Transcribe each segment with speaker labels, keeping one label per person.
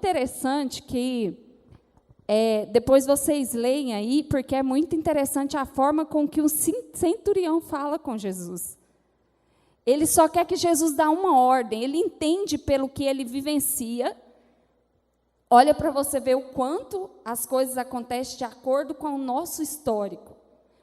Speaker 1: interessante que, depois vocês leem aí, porque é muito interessante a forma com que o centurião fala com Jesus. Ele só quer que Jesus dê uma ordem, ele entende pelo que ele vivencia. Olha para você ver o quanto as coisas acontecem de acordo com o nosso histórico,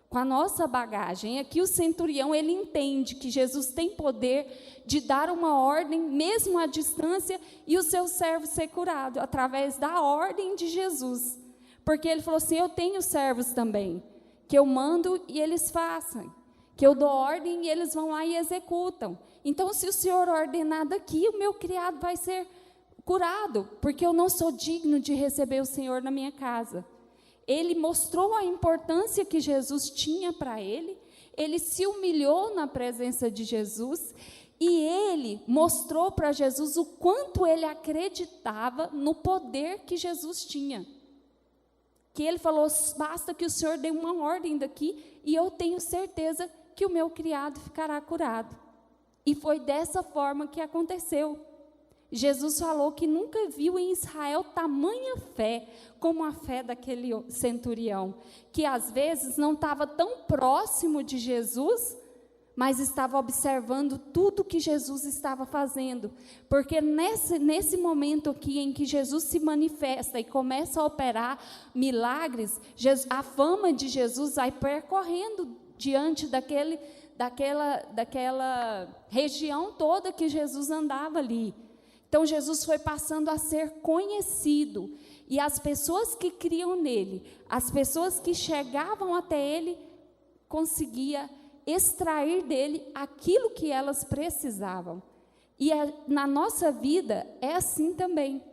Speaker 1: com a nossa bagagem. Aqui o centurião, ele entende que Jesus tem poder de dar uma ordem, mesmo à distância, e o seu servo ser curado, através da ordem de Jesus. Porque ele falou assim, eu tenho servos também, que eu mando e eles façam, que eu dou ordem e eles vão lá e executam. Então, se o Senhor ordenar daqui, o meu criado vai ser curado, porque eu não sou digno de receber o Senhor na minha casa. Ele mostrou a importância que Jesus tinha para ele, ele se humilhou na presença de Jesus, e ele mostrou para Jesus o quanto ele acreditava no poder que Jesus tinha. Que ele falou, basta que o Senhor dê uma ordem daqui, e eu tenho certeza que o meu criado ficará curado. E foi dessa forma que aconteceu. Jesus falou que nunca viu em Israel tamanha fé como a fé daquele centurião, que às vezes não estava tão próximo de Jesus, mas estava observando tudo que Jesus estava fazendo. Porque nesse momento aqui em que Jesus se manifesta e começa a operar milagres, a fama de Jesus vai percorrendo diante daquela região toda que Jesus andava ali. Então, Jesus foi passando a ser conhecido, e as pessoas que criam nele, as pessoas que chegavam até ele, conseguia extrair dele aquilo que elas precisavam. E na nossa vida é assim também.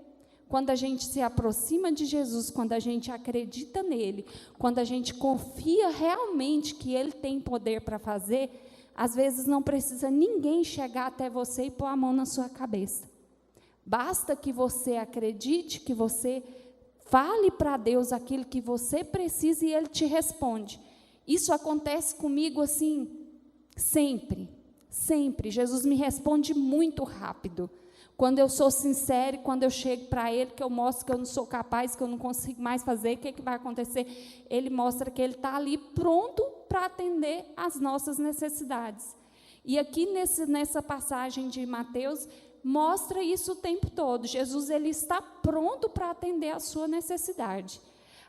Speaker 1: Quando a gente se aproxima de Jesus, quando a gente acredita nele, quando a gente confia realmente que ele tem poder para fazer, às vezes não precisa ninguém chegar até você e pôr a mão na sua cabeça. Basta que você acredite, que você fale para Deus aquilo que você precisa e ele te responde. Isso acontece comigo assim, sempre, sempre. Jesus me responde muito rápido. Quando eu sou sincera, quando eu chego para ele, que eu mostro que eu não sou capaz, que eu não consigo mais fazer, o que vai acontecer? Ele mostra que ele está ali pronto para atender às nossas necessidades. E aqui nessa passagem de Mateus, mostra isso o tempo todo. Jesus, ele está pronto para atender a sua necessidade.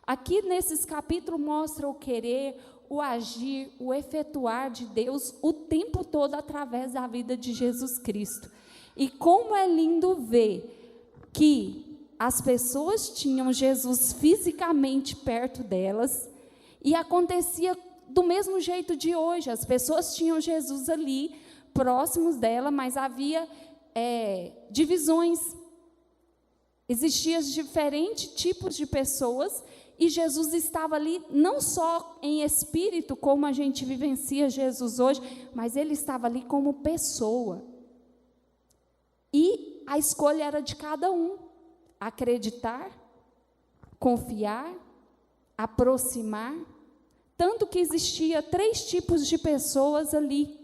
Speaker 1: Aqui nesses capítulos mostra o querer, o agir, o efetuar de Deus o tempo todo através da vida de Jesus Cristo. E como é lindo ver que as pessoas tinham Jesus fisicamente perto delas, e acontecia do mesmo jeito de hoje. As pessoas tinham Jesus ali, próximos dela, mas havia divisões. Existiam diferentes tipos de pessoas, e Jesus estava ali, não só em espírito, como a gente vivencia Jesus hoje, mas ele estava ali como pessoa. E a escolha era de cada um: acreditar, confiar, aproximar. Tanto que existia 3 tipos de pessoas ali,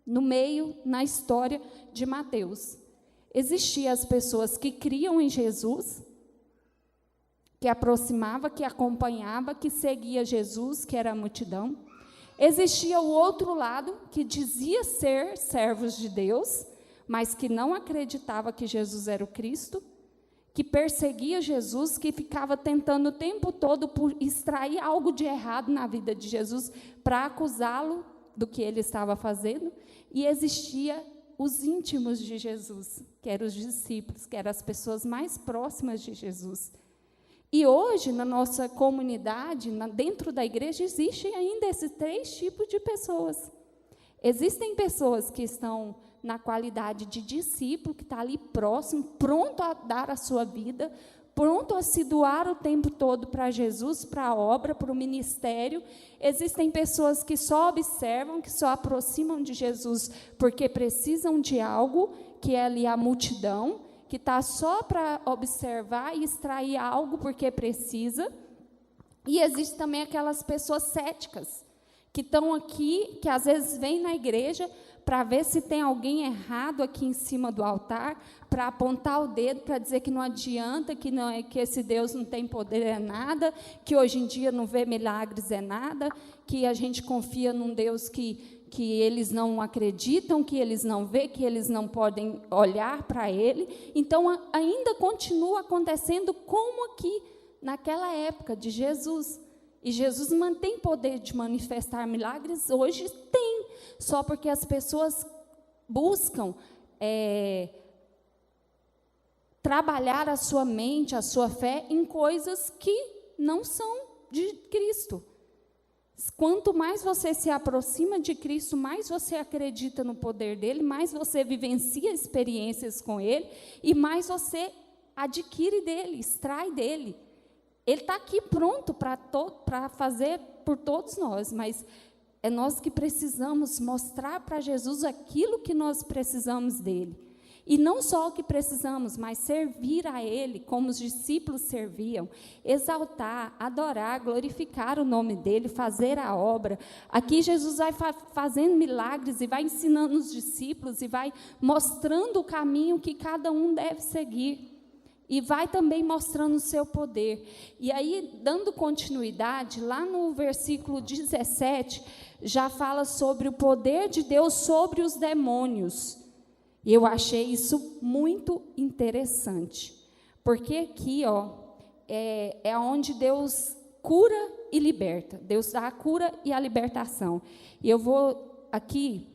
Speaker 1: no meio, na história de Mateus. Existiam as pessoas que criam em Jesus, que aproximava, que acompanhava, que seguia Jesus, que era a multidão. Existia o outro lado, que dizia ser servos de Deus, mas que não acreditava que Jesus era o Cristo, que perseguia Jesus, que ficava tentando o tempo todo por extrair algo de errado na vida de Jesus, para acusá-lo do que ele estava fazendo. E existia os íntimos de Jesus, que eram os discípulos, que eram as pessoas mais próximas de Jesus. E hoje, na nossa comunidade, dentro da igreja, existem ainda esses 3 tipos de pessoas. Existem pessoas que estão na qualidade de discípulo, que está ali próximo, pronto a dar a sua vida, pronto a se doar o tempo todo para Jesus, para a obra, para o ministério. Existem pessoas que só observam, que só aproximam de Jesus porque precisam de algo, que é ali a multidão, que está só para observar e extrair algo porque precisa. E existe também aquelas pessoas céticas, que estão aqui, que às vezes vêm na igreja para ver se tem alguém errado aqui em cima do altar, para apontar o dedo, para dizer que não adianta, que, não é, que esse Deus não tem poder é nada, que hoje em dia não vê milagres é nada, que a gente confia num Deus que eles não acreditam, que eles não vê, que eles não podem olhar para Ele. Então, ainda continua acontecendo como aqui, naquela época de Jesus. E Jesus mantém poder de manifestar milagres? Hoje tem, só porque as pessoas buscam trabalhar a sua mente, a sua fé em coisas que não são de Cristo. Quanto mais você se aproxima de Cristo, mais você acredita no poder dele, mais você vivencia experiências com ele e mais você adquire dele, extrai dele. Ele está aqui pronto para fazer por todos nós, mas é nós que precisamos mostrar para Jesus aquilo que nós precisamos dele. E não só o que precisamos, mas servir a Ele, como os discípulos serviam, exaltar, adorar, glorificar o nome dEle, fazer a obra. Aqui Jesus vai fazendo milagres e vai ensinando os discípulos e vai mostrando o caminho que cada um deve seguir. E vai também mostrando o seu poder. E aí, dando continuidade, lá no versículo 17, já fala sobre o poder de Deus sobre os demônios. E eu achei isso muito interessante, porque aqui é onde Deus cura e liberta. Deus dá a cura e a libertação. E eu vou aqui,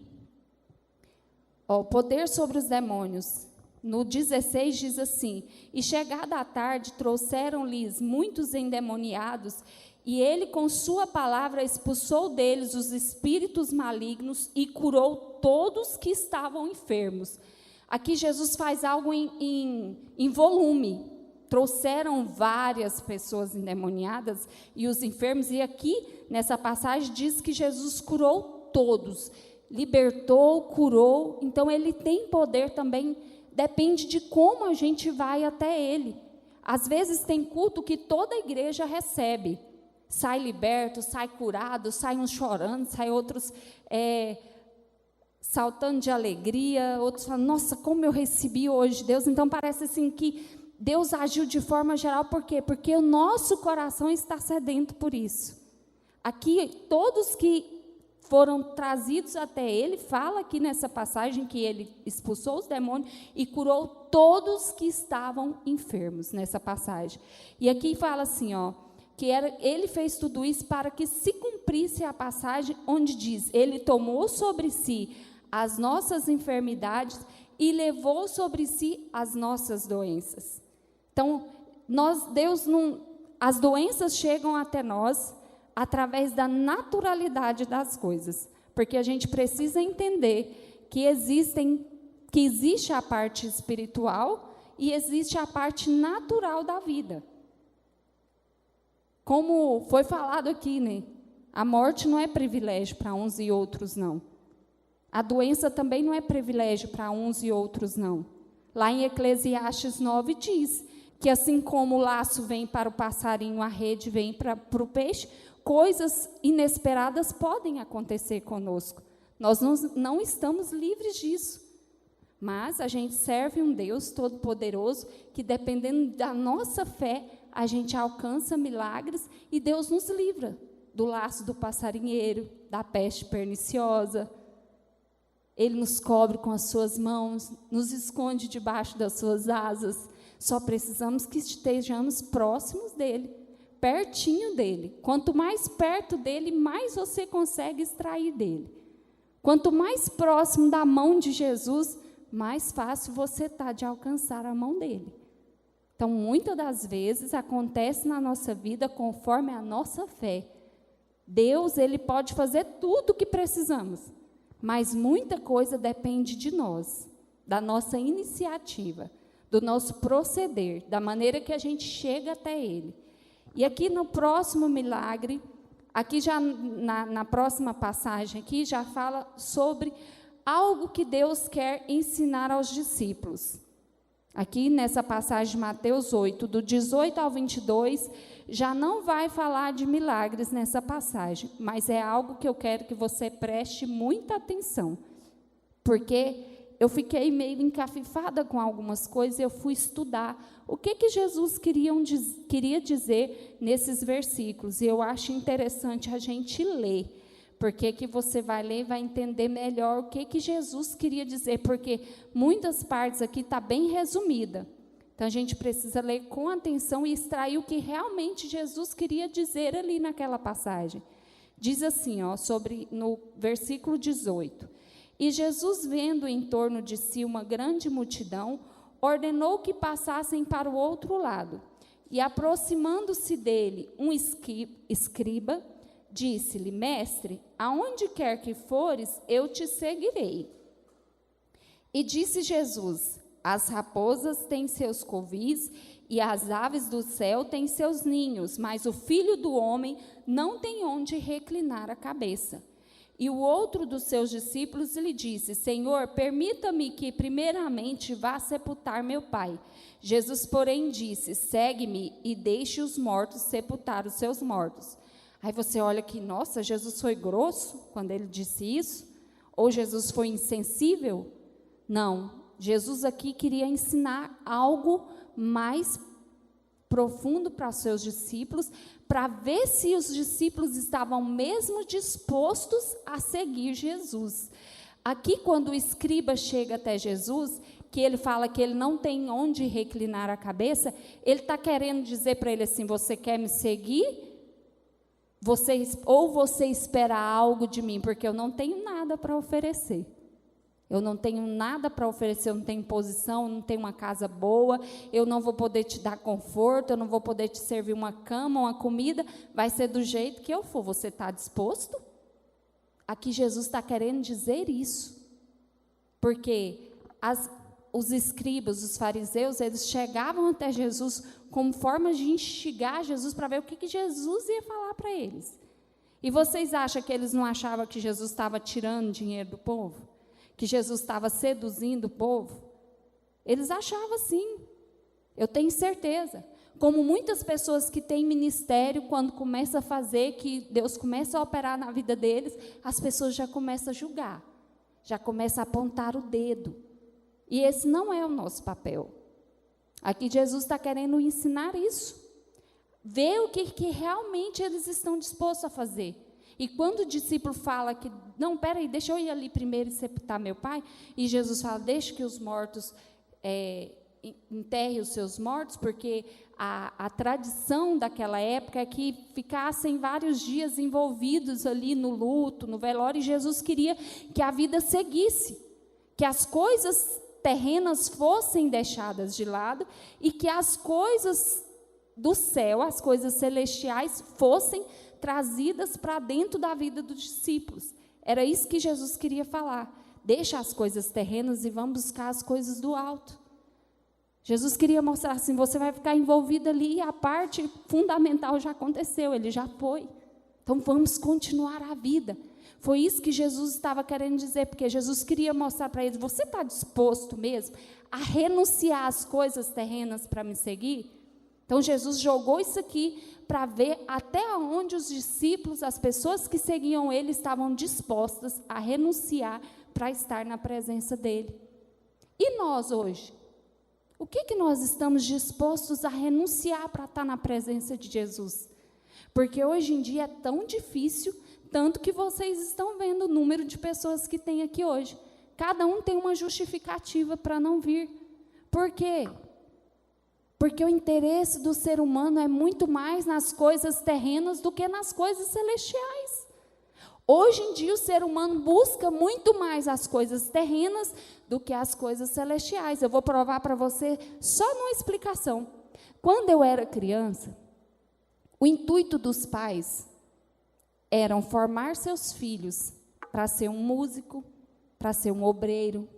Speaker 1: o poder sobre os demônios. No 16 diz assim: e chegada a tarde, trouxeram-lhes muitos endemoniados, e ele com sua palavra expulsou deles os espíritos malignos e curou todos que estavam enfermos. Aqui Jesus faz algo em volume. Trouxeram várias pessoas endemoniadas e os enfermos, e aqui nessa passagem diz que Jesus curou todos, libertou, curou. Então ele tem poder também. Depende de como a gente vai até Ele. Às vezes tem culto que toda a igreja recebe. Sai liberto, sai curado, sai uns chorando, sai outros saltando de alegria, outros falando, nossa, como eu recebi hoje Deus. Então parece assim que Deus agiu de forma geral. Por quê? Porque o nosso coração está sedento por isso. Aqui, todos que foram trazidos até ele, fala aqui nessa passagem que ele expulsou os demônios e curou todos que estavam enfermos, nessa passagem. E aqui fala assim, que ele fez tudo isso para que se cumprisse a passagem onde diz, ele tomou sobre si as nossas enfermidades e levou sobre si as nossas doenças. Então, as doenças chegam até nós através da naturalidade das coisas, porque a gente precisa entender que existe a parte espiritual e existe a parte natural da vida. Como foi falado aqui, né? A morte não é privilégio para uns e outros, não. A doença também não é privilégio para uns e outros, não. Lá em Eclesiastes 9 diz que assim como o laço vem para o passarinho, a rede vem para o peixe, coisas inesperadas podem acontecer conosco. Nós não estamos livres disso. Mas a gente serve um Deus todo-poderoso que, dependendo da nossa fé, a gente alcança milagres e Deus nos livra do laço do passarinheiro, da peste perniciosa. Ele nos cobre com as suas mãos, nos esconde debaixo das suas asas. Só precisamos que estejamos próximos dele, pertinho dele. Quanto mais perto dele, mais você consegue extrair dele. Quanto mais próximo da mão de Jesus, mais fácil você está de alcançar a mão dele. Então, muitas das vezes, acontece na nossa vida conforme a nossa fé. Deus, ele pode fazer tudo o que precisamos, mas muita coisa depende de nós, da nossa iniciativa, do nosso proceder, da maneira que a gente chega até ele. E aqui no próximo milagre, aqui já na próxima passagem, aqui já fala sobre algo que Deus quer ensinar aos discípulos. Aqui nessa passagem de Mateus 8, do 18 ao 22, já não vai falar de milagres nessa passagem, mas é algo que eu quero que você preste muita atenção. porque eu fiquei meio encafifada com algumas coisas, eu fui estudar o que Jesus queria dizer nesses versículos, e eu acho interessante a gente ler, porque que você vai ler e vai entender melhor o que Jesus queria dizer, porque muitas partes aqui está bem resumida, então a gente precisa ler com atenção e extrair o que realmente Jesus queria dizer ali naquela passagem. Diz assim, no versículo 18, e Jesus, vendo em torno de si uma grande multidão, ordenou que passassem para o outro lado. E, aproximando-se dele um escriba, disse-lhe, mestre, aonde quer que fores, eu te seguirei. E disse Jesus, as raposas têm seus covis, e as aves do céu têm seus ninhos, mas o Filho do Homem não tem onde reclinar a cabeça. E o outro dos seus discípulos lhe disse, Senhor, permita-me que primeiramente vá sepultar meu pai. Jesus, porém, disse, segue-me e deixe os mortos sepultar os seus mortos. Aí você olha que, nossa, Jesus foi grosso quando ele disse isso? Ou Jesus foi insensível? Não, Jesus aqui queria ensinar algo mais profundo para os seus discípulos, para ver se os discípulos estavam mesmo dispostos a seguir Jesus. Aqui, quando o escriba chega até Jesus, que ele fala que ele não tem onde reclinar a cabeça, ele está querendo dizer para ele assim, você quer me seguir? Ou você espera algo de mim, porque eu não tenho nada para oferecer. Eu não tenho nada para oferecer, eu não tenho posição, eu não tenho uma casa boa, eu não vou poder te dar conforto, eu não vou poder te servir uma cama, uma comida, vai ser do jeito que eu for. Você está disposto? Aqui Jesus está querendo dizer isso, porque os escribas, os fariseus, eles chegavam até Jesus como forma de instigar Jesus para ver o que Jesus ia falar para eles. E vocês acham que eles não achavam que Jesus estava tirando dinheiro do povo? Que Jesus estava seduzindo o povo? Eles achavam sim, eu tenho certeza. Como muitas pessoas que têm ministério, quando começa a fazer, que Deus começa a operar na vida deles, as pessoas já começam a julgar, já começam a apontar o dedo. E esse não é o nosso papel. Aqui Jesus está querendo ensinar isso. Ver o que realmente eles estão dispostos a fazer. E quando o discípulo fala que, não, peraí, deixa eu ir ali primeiro e sepultar meu pai, e Jesus fala, deixa que os mortos enterrem os seus mortos, porque a tradição daquela época é que ficassem vários dias envolvidos ali no luto, no velório, e Jesus queria que a vida seguisse, que as coisas terrenas fossem deixadas de lado, e que as coisas do céu, as coisas celestiais, fossem trazidas para dentro da vida dos discípulos. Era isso que Jesus queria falar. Deixa as coisas terrenas e vamos buscar as coisas do alto. Jesus queria mostrar assim, você vai ficar envolvido ali e a parte fundamental já aconteceu, ele já foi. Então vamos continuar a vida. Foi isso que Jesus estava querendo dizer, porque Jesus queria mostrar para eles, você está disposto mesmo a renunciar às coisas terrenas para me seguir? Então Jesus jogou isso aqui para ver até onde os discípulos, as pessoas que seguiam ele, estavam dispostas a renunciar para estar na presença dele. E nós hoje? O que nós estamos dispostos a renunciar para estar na presença de Jesus? Porque hoje em dia é tão difícil, tanto que vocês estão vendo o número de pessoas que tem aqui hoje. Cada um tem uma justificativa para não vir. Por quê? Porque o interesse do ser humano é muito mais nas coisas terrenas do que nas coisas celestiais. Hoje em dia o ser humano busca muito mais as coisas terrenas do que as coisas celestiais. Eu vou provar para você só numa explicação. Quando eu era criança, o intuito dos pais era formar seus filhos para ser um músico, para ser um obreiro,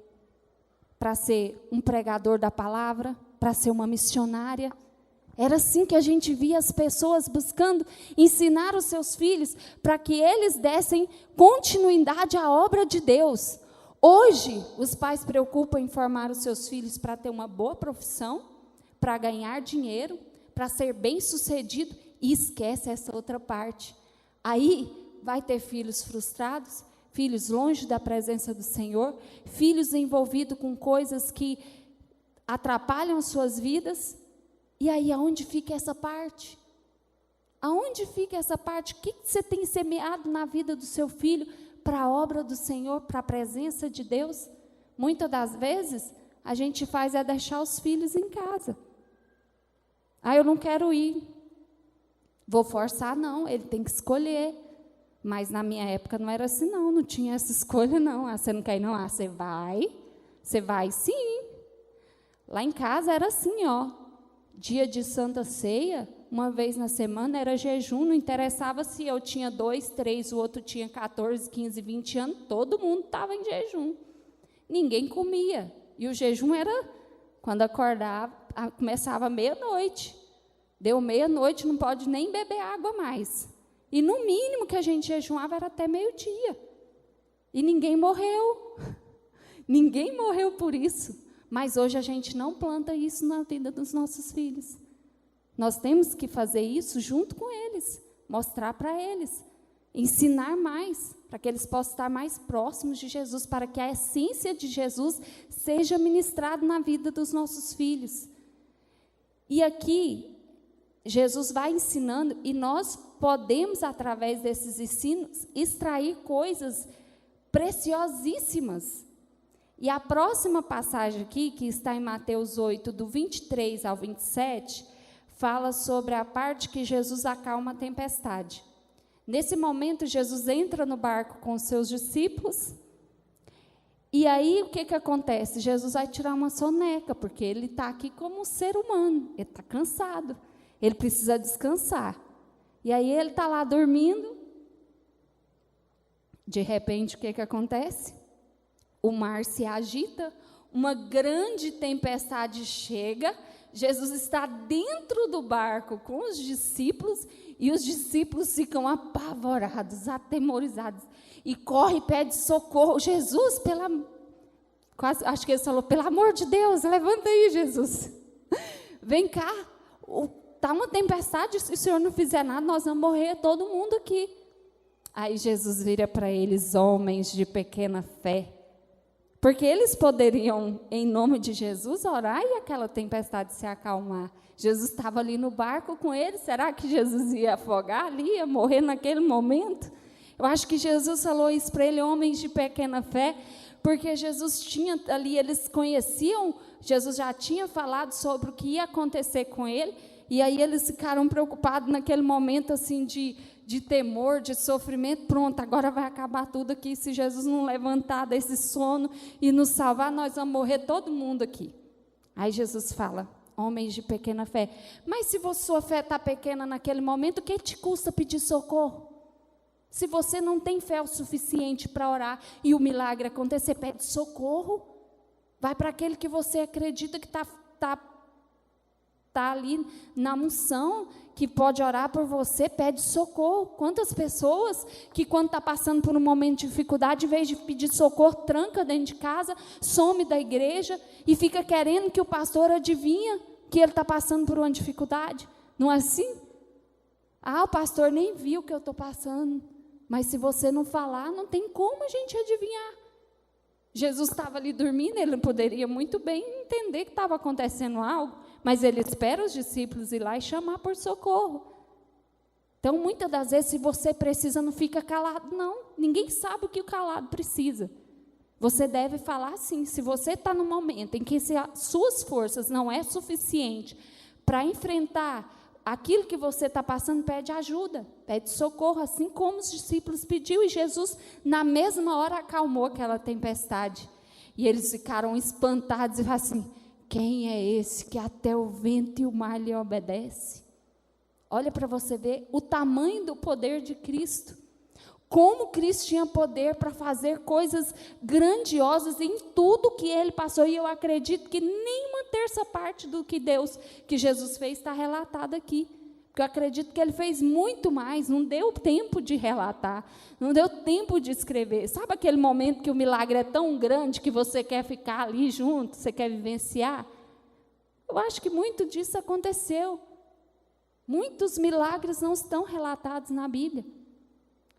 Speaker 1: para ser um pregador da palavra, para ser uma missionária. Era assim que a gente via as pessoas buscando ensinar os seus filhos para que eles dessem continuidade à obra de Deus. Hoje, os pais se preocupam em formar os seus filhos para ter uma boa profissão, para ganhar dinheiro, para ser bem-sucedido, e esquece essa outra parte. Aí, vai ter filhos frustrados, filhos longe da presença do Senhor, filhos envolvidos com coisas que atrapalham suas vidas. E aí, aonde fica essa parte? Aonde fica essa parte? O que você tem semeado na vida do seu filho para a obra do Senhor, para a presença de Deus? Muitas das vezes, a gente faz é deixar os filhos em casa. Eu não quero ir. Vou forçar, não, ele tem que escolher. Mas na minha época não era assim, não tinha essa escolha, não. Você não quer ir, não? Você vai sim. Lá em casa era assim, dia de Santa Ceia, uma vez na semana era jejum, não interessava se eu tinha 2, 3, o outro tinha 14, 15, 20 anos, todo mundo estava em jejum. Ninguém comia. E o jejum era quando acordava, começava meia-noite. Deu meia-noite, não pode nem beber água mais. E no mínimo que a gente jejuava era até meio-dia. E ninguém morreu. Ninguém morreu por isso. Mas hoje a gente não planta isso na vida dos nossos filhos. Nós temos que fazer isso junto com eles, mostrar para eles, ensinar mais, para que eles possam estar mais próximos de Jesus, para que a essência de Jesus seja ministrada na vida dos nossos filhos. E aqui, Jesus vai ensinando, e nós podemos, através desses ensinos, extrair coisas preciosíssimas. E a próxima passagem aqui, que está em Mateus 8, do 23 ao 27, fala sobre a parte que Jesus acalma a tempestade. Nesse momento, Jesus entra no barco com os seus discípulos, e aí o que acontece? Jesus vai tirar uma soneca, porque ele está aqui como um ser humano, ele está cansado, ele precisa descansar. E aí ele está lá dormindo, de repente o que acontece? O mar se agita, uma grande tempestade chega, Jesus está dentro do barco com os discípulos, e os discípulos ficam apavorados, atemorizados, e corre e pede socorro. Jesus, acho que ele falou, pelo amor de Deus, levanta aí, Jesus. Vem cá, está uma tempestade, se o Senhor não fizer nada, nós vamos morrer todo mundo aqui. Aí Jesus vira para eles, homens de pequena fé. Porque eles poderiam, em nome de Jesus, orar e aquela tempestade se acalmar. Jesus estava ali no barco com eles, será que Jesus ia afogar ali, ia morrer naquele momento? Eu acho que Jesus falou isso para ele, homens de pequena fé, porque Jesus tinha ali, eles conheciam, Jesus já tinha falado sobre o que ia acontecer com ele, e aí eles ficaram preocupados naquele momento assim de temor, de sofrimento. Pronto, agora vai acabar tudo aqui, se Jesus não levantar desse sono e nos salvar, nós vamos morrer todo mundo aqui. Aí Jesus fala, homens de pequena fé, mas se sua fé está pequena naquele momento, o que te custa pedir socorro? Se você não tem fé o suficiente para orar e o milagre acontecer, pede socorro, vai para aquele que você acredita que está ali na unção, que pode orar por você, pede socorro. Quantas pessoas que quando está passando por um momento de dificuldade, em vez de pedir socorro, tranca dentro de casa, some da igreja e fica querendo que o pastor adivinha que ele está passando por uma dificuldade. Não é assim? O pastor nem viu o que eu estou passando. Mas se você não falar, não tem como a gente adivinhar. Jesus estava ali dormindo, ele poderia muito bem entender que estava acontecendo algo, mas ele espera os discípulos ir lá e chamar por socorro. Então, muitas das vezes, se você precisa, não fica calado, não. Ninguém sabe o que o calado precisa. Você deve falar sim. Se você está no momento em que suas forças não é suficiente para enfrentar aquilo que você está passando, pede ajuda, pede socorro, assim como os discípulos pediu, e Jesus, na mesma hora, acalmou aquela tempestade. E eles ficaram espantados e falaram assim, quem é esse que até o vento e o mar lhe obedece? Olha para você ver o tamanho do poder de Cristo. Como Cristo tinha poder para fazer coisas grandiosas em tudo que ele passou. E eu acredito que nem uma terça parte do que Jesus fez está relatado aqui. Porque eu acredito que ele fez muito mais, não deu tempo de relatar, não deu tempo de escrever. Sabe aquele momento que o milagre é tão grande que você quer ficar ali junto, você quer vivenciar? Eu acho que muito disso aconteceu. Muitos milagres não estão relatados na Bíblia.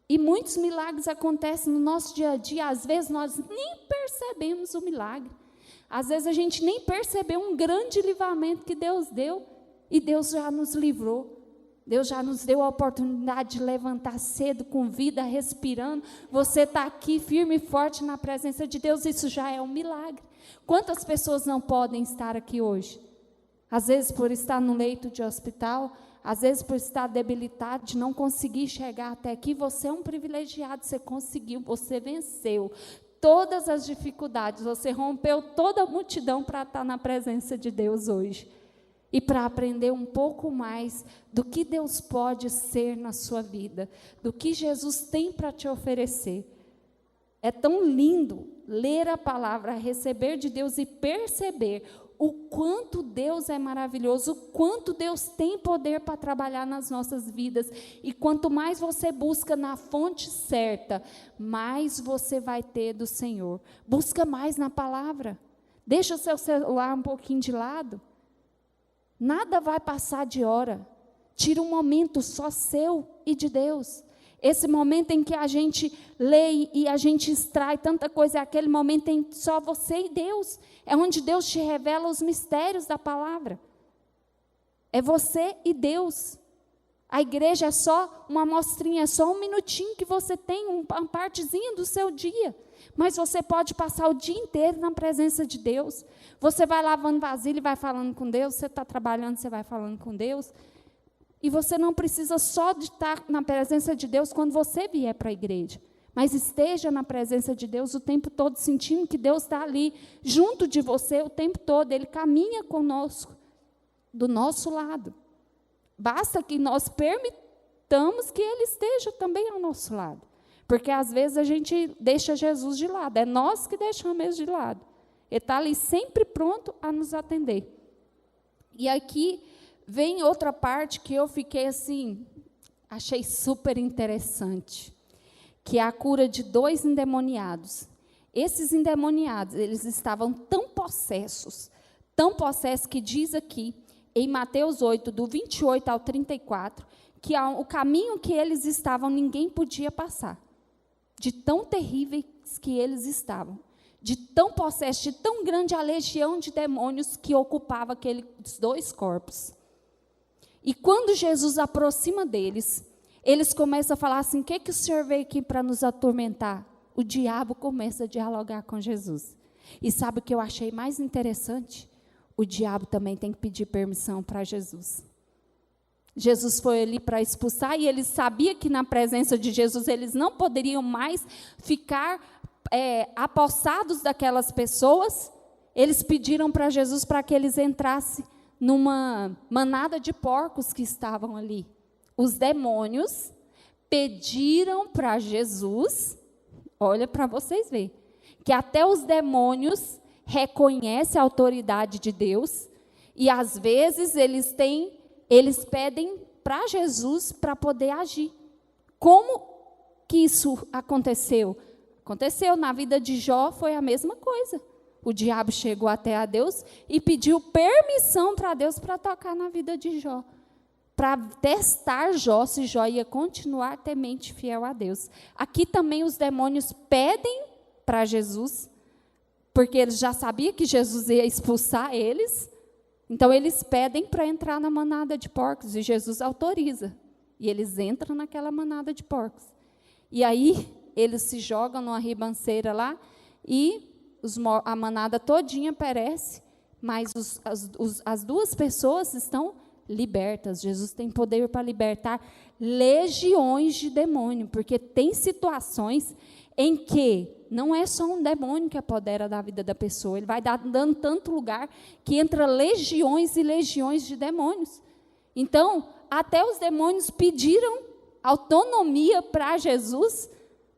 Speaker 1: E muitos milagres acontecem no nosso dia a dia, às vezes nós nem percebemos o milagre. Às vezes a gente nem percebeu um grande livramento que Deus deu, e Deus já nos livrou. Deus já nos deu a oportunidade de levantar cedo, com vida, respirando. Você está aqui firme e forte na presença de Deus, isso já é um milagre. Quantas pessoas não podem estar aqui hoje? Às vezes por estar no leito de hospital, às vezes por estar debilitado, de não conseguir chegar até aqui. Você é um privilegiado, você conseguiu, você venceu todas as dificuldades, você rompeu toda a multidão para estar na presença de Deus hoje. E para aprender um pouco mais do que Deus pode ser na sua vida, do que Jesus tem para te oferecer. É tão lindo ler a palavra, receber de Deus e perceber o quanto Deus é maravilhoso, o quanto Deus tem poder para trabalhar nas nossas vidas. E quanto mais você busca na fonte certa, mais você vai ter do Senhor. Busca mais na palavra. Deixa o seu celular um pouquinho de lado. Nada vai passar de hora. Tira um momento só seu e de Deus. Esse momento em que a gente lê e a gente extrai tanta coisa, é aquele momento em que só você e Deus. É onde Deus te revela os mistérios da palavra. É você e Deus. A igreja é só uma amostrinha, é só um minutinho que você tem, uma partezinha do seu dia. Mas você pode passar o dia inteiro na presença de Deus. Você vai lavando vasilha e vai falando com Deus. Você está trabalhando, você vai falando com Deus. E você não precisa só de estar na presença de Deus quando você vier para a igreja. Mas esteja na presença de Deus o tempo todo, sentindo que Deus está ali, junto de você o tempo todo. Ele caminha conosco, do nosso lado. Basta que nós permitamos que Ele esteja também ao nosso lado. Porque, às vezes, a gente deixa Jesus de lado. É nós que deixamos de lado. Ele está ali sempre pronto a nos atender. E aqui vem outra parte que eu fiquei assim, achei super interessante, que é a cura de 2 endemoniados. Esses endemoniados, eles estavam tão possessos que diz aqui, em Mateus 8, do 28 ao 34, que o caminho que eles estavam, ninguém podia passar. De tão terríveis que eles estavam. De tão possessos, de tão grande a legião de demônios que ocupava aqueles 2 corpos. E quando Jesus aproxima deles, eles começam a falar assim: o que o Senhor veio aqui para nos atormentar? O diabo começa a dialogar com Jesus. E sabe o que eu achei mais interessante? O diabo também tem que pedir permissão para Jesus. Jesus foi ali para expulsar, e eles sabiam que na presença de Jesus eles não poderiam mais ficar apossados daquelas pessoas. Eles pediram para Jesus para que eles entrassem numa manada de porcos que estavam ali. Os demônios pediram para Jesus, olha para vocês verem, que até os demônios reconhecem a autoridade de Deus, e às vezes eles pedem para Jesus para poder agir. Como que isso aconteceu? Aconteceu na vida de Jó, foi a mesma coisa. O diabo chegou até a Deus e pediu permissão para Deus para tocar na vida de Jó, para testar Jó, se Jó ia continuar temente fiel a Deus. Aqui também os demônios pedem para Jesus, porque eles já sabiam que Jesus ia expulsar eles, então eles pedem para entrar na manada de porcos, e Jesus autoriza, e eles entram naquela manada de porcos. E aí eles se jogam numa ribanceira lá, e a manada todinha perece, mas as 2 pessoas estão libertas. Jesus tem poder para libertar legiões de demônio, porque tem situações em que não é só um demônio que apodera da vida da pessoa, ele vai dando tanto lugar que entra legiões e legiões de demônios. Então, até os demônios pediram autonomia para Jesus,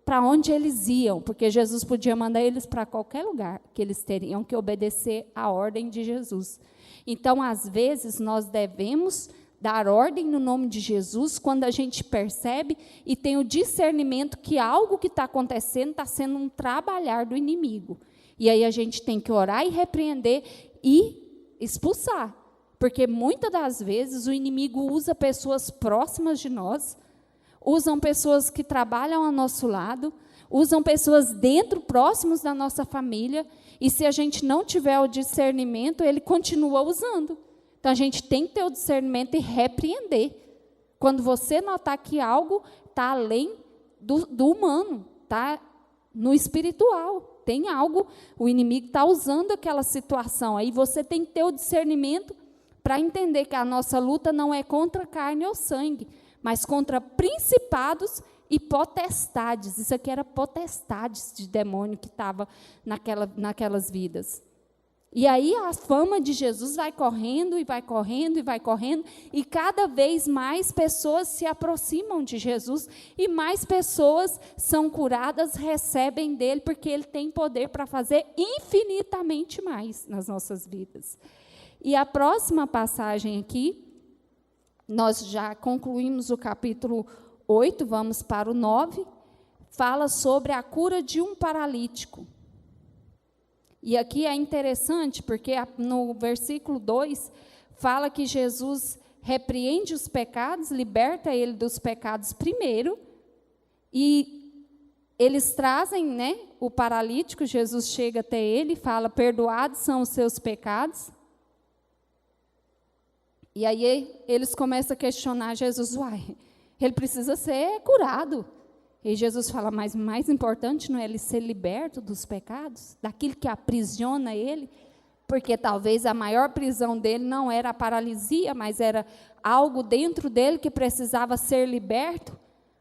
Speaker 1: para onde eles iam, porque Jesus podia mandar eles para qualquer lugar, que eles teriam que obedecer à ordem de Jesus. Então, às vezes, nós devemos dar ordem no nome de Jesus quando a gente percebe e tem o discernimento que algo que está acontecendo está sendo um trabalhar do inimigo. E aí a gente tem que orar e repreender e expulsar, porque muitas das vezes o inimigo usa pessoas próximas de nós, usam pessoas que trabalham ao nosso lado, usam pessoas dentro, próximos da nossa família, e se a gente não tiver o discernimento, ele continua usando. Então, a gente tem que ter o discernimento e repreender. Quando você notar que algo está além do humano, está no espiritual, tem algo, o inimigo está usando aquela situação, aí você tem que ter o discernimento para entender que a nossa luta não é contra carne ou sangue, mas contra principados e potestades. Isso aqui era potestades de demônio que estava naquelas vidas. E aí a fama de Jesus vai correndo, e vai correndo, e vai correndo, e cada vez mais pessoas se aproximam de Jesus, e mais pessoas são curadas, recebem dele, porque ele tem poder para fazer infinitamente mais nas nossas vidas. E a próxima passagem aqui, nós já concluímos o capítulo 8, vamos para o 9, fala sobre a cura de um paralítico. E aqui é interessante, porque no versículo 2, fala que Jesus repreende os pecados, liberta ele dos pecados primeiro, e eles trazem, né, o paralítico, Jesus chega até ele e fala, perdoados são os seus pecados. E aí eles começam a questionar Jesus, uai, ele precisa ser curado. E Jesus fala, mas o mais importante não é ele ser liberto dos pecados, daquilo que aprisiona ele, porque talvez a maior prisão dele não era a paralisia, mas era algo dentro dele que precisava ser liberto,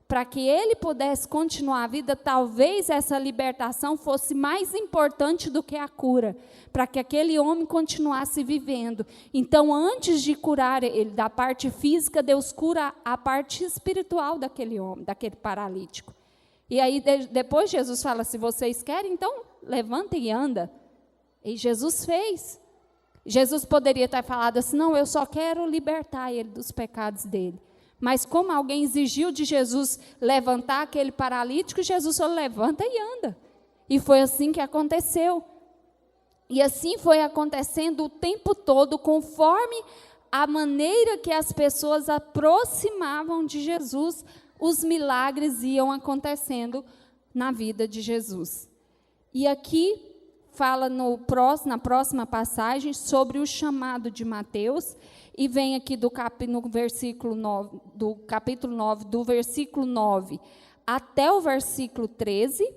Speaker 1: para que ele pudesse continuar a vida. Talvez essa libertação fosse mais importante do que a cura, para que aquele homem continuasse vivendo. Então, antes de curar ele da parte física, Deus cura a parte espiritual daquele homem, daquele paralítico. E aí, depois Jesus fala, se vocês querem, então, levanta e anda. E Jesus fez. Jesus poderia ter falado assim, não, eu só quero libertar ele dos pecados dele. Mas como alguém exigiu de Jesus levantar aquele paralítico, Jesus só levanta e anda. E foi assim que aconteceu. E assim foi acontecendo o tempo todo, conforme a maneira que as pessoas aproximavam de Jesus, os milagres iam acontecendo na vida de Jesus. E aqui fala na próxima passagem sobre o chamado de Mateus, e vem aqui no versículo 9, do capítulo 9, do versículo 9 até o versículo 13,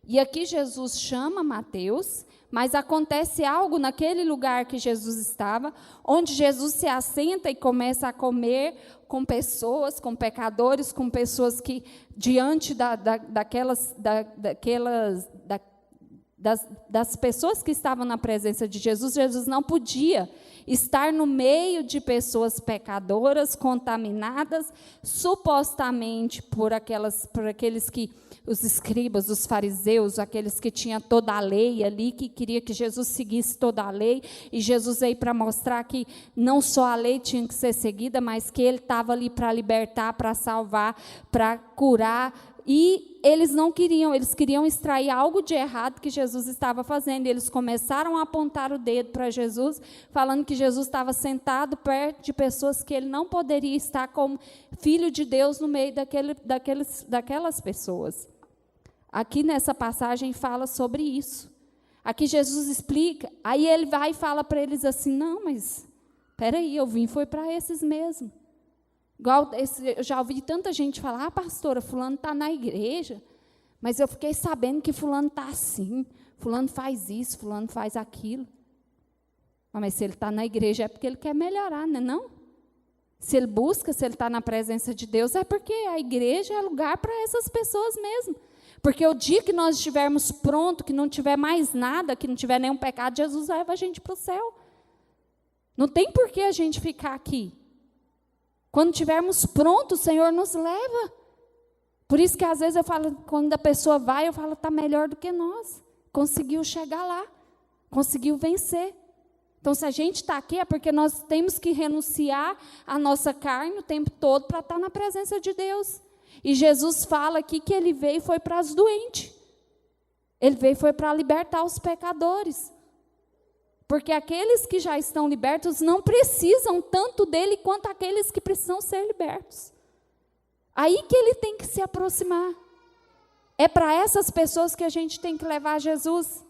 Speaker 1: e aqui Jesus chama Mateus, mas acontece algo naquele lugar que Jesus estava, onde Jesus se assenta e começa a comer com pessoas, com pecadores, com pessoas que, diante das pessoas que estavam na presença de Jesus, Jesus não podia estar no meio de pessoas pecadoras, contaminadas, supostamente por aqueles que, os escribas, os fariseus, aqueles que tinham toda a lei ali, que queria que Jesus seguisse toda a lei, e Jesus veio para mostrar que não só a lei tinha que ser seguida, mas que ele estava ali para libertar, para salvar, para curar. E eles não queriam, eles queriam extrair algo de errado que Jesus estava fazendo. E eles começaram a apontar o dedo para Jesus, falando que Jesus estava sentado perto de pessoas que ele não poderia estar como filho de Deus no meio daquelas pessoas. Aqui nessa passagem fala sobre isso. Aqui Jesus explica, aí ele vai e fala para eles assim, não, mas espera aí, eu vim foi para esses mesmo. Igual eu já ouvi tanta gente falar, pastora, fulano está na igreja, mas eu fiquei sabendo que fulano está assim, fulano faz isso, fulano faz aquilo. Mas se ele está na igreja é porque ele quer melhorar, não é não? Se ele busca, se ele está na presença de Deus, é porque a igreja é lugar para essas pessoas mesmo. Porque o dia que nós estivermos prontos, que não tiver mais nada, que não tiver nenhum pecado, Jesus leva a gente para o céu. Não tem por que a gente ficar aqui. Quando estivermos prontos, o Senhor nos leva. Por isso que às vezes eu falo, quando a pessoa vai, eu falo, está melhor do que nós. Conseguiu chegar lá, conseguiu vencer. Então, se a gente está aqui, é porque nós temos que renunciar à nossa carne o tempo todo para estar na presença de Deus. E Jesus fala aqui que ele veio foi para as doentes. Ele veio foi para libertar os pecadores. Porque aqueles que já estão libertos não precisam tanto dele quanto aqueles que precisam ser libertos. Aí que ele tem que se aproximar. É para essas pessoas que a gente tem que levar Jesus.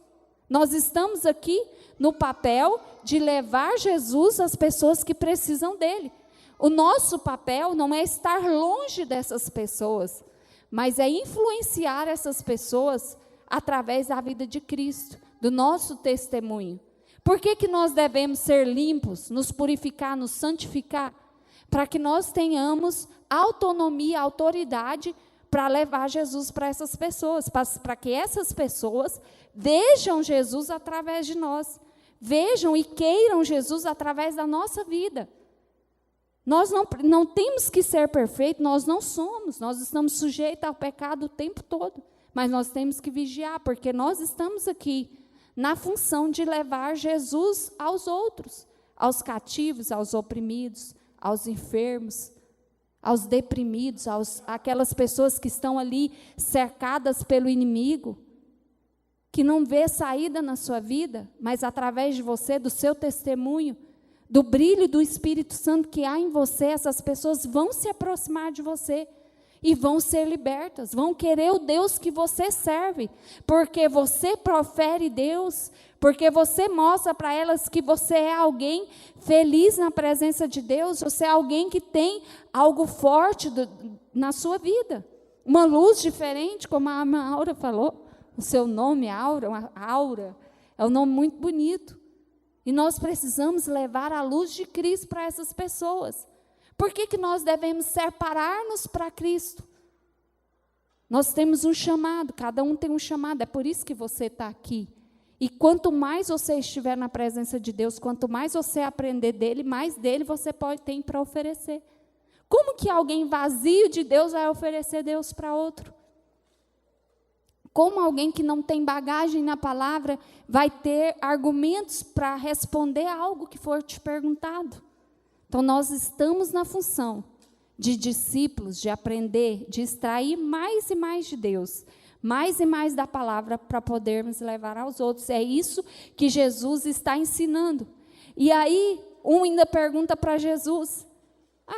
Speaker 1: Nós estamos aqui no papel de levar Jesus às pessoas que precisam dele. O nosso papel não é estar longe dessas pessoas, mas é influenciar essas pessoas através da vida de Cristo, do nosso testemunho. Por que nós devemos ser limpos, nos purificar, nos santificar? Para que nós tenhamos autonomia, autoridade para levar Jesus para essas pessoas, para que essas pessoas vejam Jesus através de nós, vejam e queiram Jesus através da nossa vida. Nós não temos que ser perfeitos, nós não somos, nós estamos sujeitos ao pecado o tempo todo, mas nós temos que vigiar, porque nós estamos aqui na função de levar Jesus aos outros, aos cativos, aos oprimidos, aos enfermos, aos deprimidos, aquelas pessoas que estão ali cercadas pelo inimigo, que não vê saída na sua vida, mas através de você, do seu testemunho, do brilho do Espírito Santo que há em você, essas pessoas vão se aproximar de você e vão ser libertas, vão querer o Deus que você serve, porque você profere Deus, porque você mostra para elas que você é alguém feliz na presença de Deus, você é alguém que tem algo forte na sua vida, uma luz diferente, como a Aura falou, o seu nome, Aura, é um nome muito bonito, e nós precisamos levar a luz de Cristo para essas pessoas. Por que nós devemos separar-nos para Cristo? Nós temos um chamado, cada um tem um chamado, é por isso que você está aqui. E quanto mais você estiver na presença de Deus, quanto mais você aprender dele, mais dele você tem para oferecer. Como que alguém vazio de Deus vai oferecer Deus para outro? Como alguém que não tem bagagem na palavra vai ter argumentos para responder a algo que for te perguntado? Então, nós estamos na função de discípulos, de aprender, de extrair mais e mais de Deus, mais e mais da palavra para podermos levar aos outros. É isso que Jesus está ensinando. E aí, um ainda pergunta para Jesus,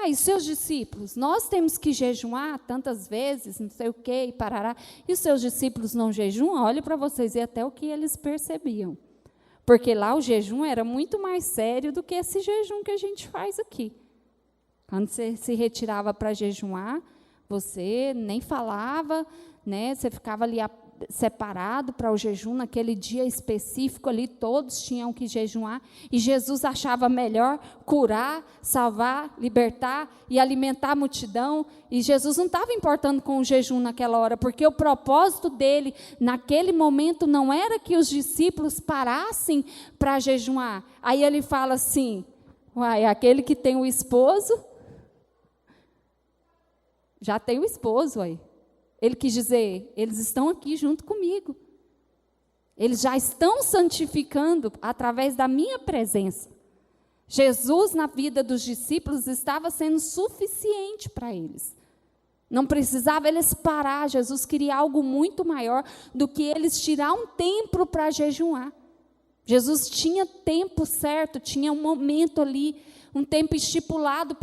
Speaker 1: e os seus discípulos? Nós temos que jejuar tantas vezes, não sei o quê, e parará. E os seus discípulos não jejuam? Olha para vocês ver até o que eles percebiam. Porque lá o jejum era muito mais sério do que esse jejum que a gente faz aqui. Quando você se retirava para jejuar, você nem falava, né? Você ficava ali separado para o jejum, naquele dia específico ali, todos tinham que jejuar, e Jesus achava melhor curar, salvar, libertar e alimentar a multidão, e Jesus não estava importando com o jejum naquela hora, porque o propósito dele, naquele momento, não era que os discípulos parassem para jejuar. Aí ele fala assim, aquele que tem o esposo, já tem o esposo aí. Ele quis dizer, eles estão aqui junto comigo. Eles já estão santificando através da minha presença. Jesus, na vida dos discípulos, estava sendo suficiente para eles. Não precisava eles parar. Jesus queria algo muito maior do que eles tirar um tempo para jejuar. Jesus tinha tempo certo, tinha um momento ali, um tempo estipulado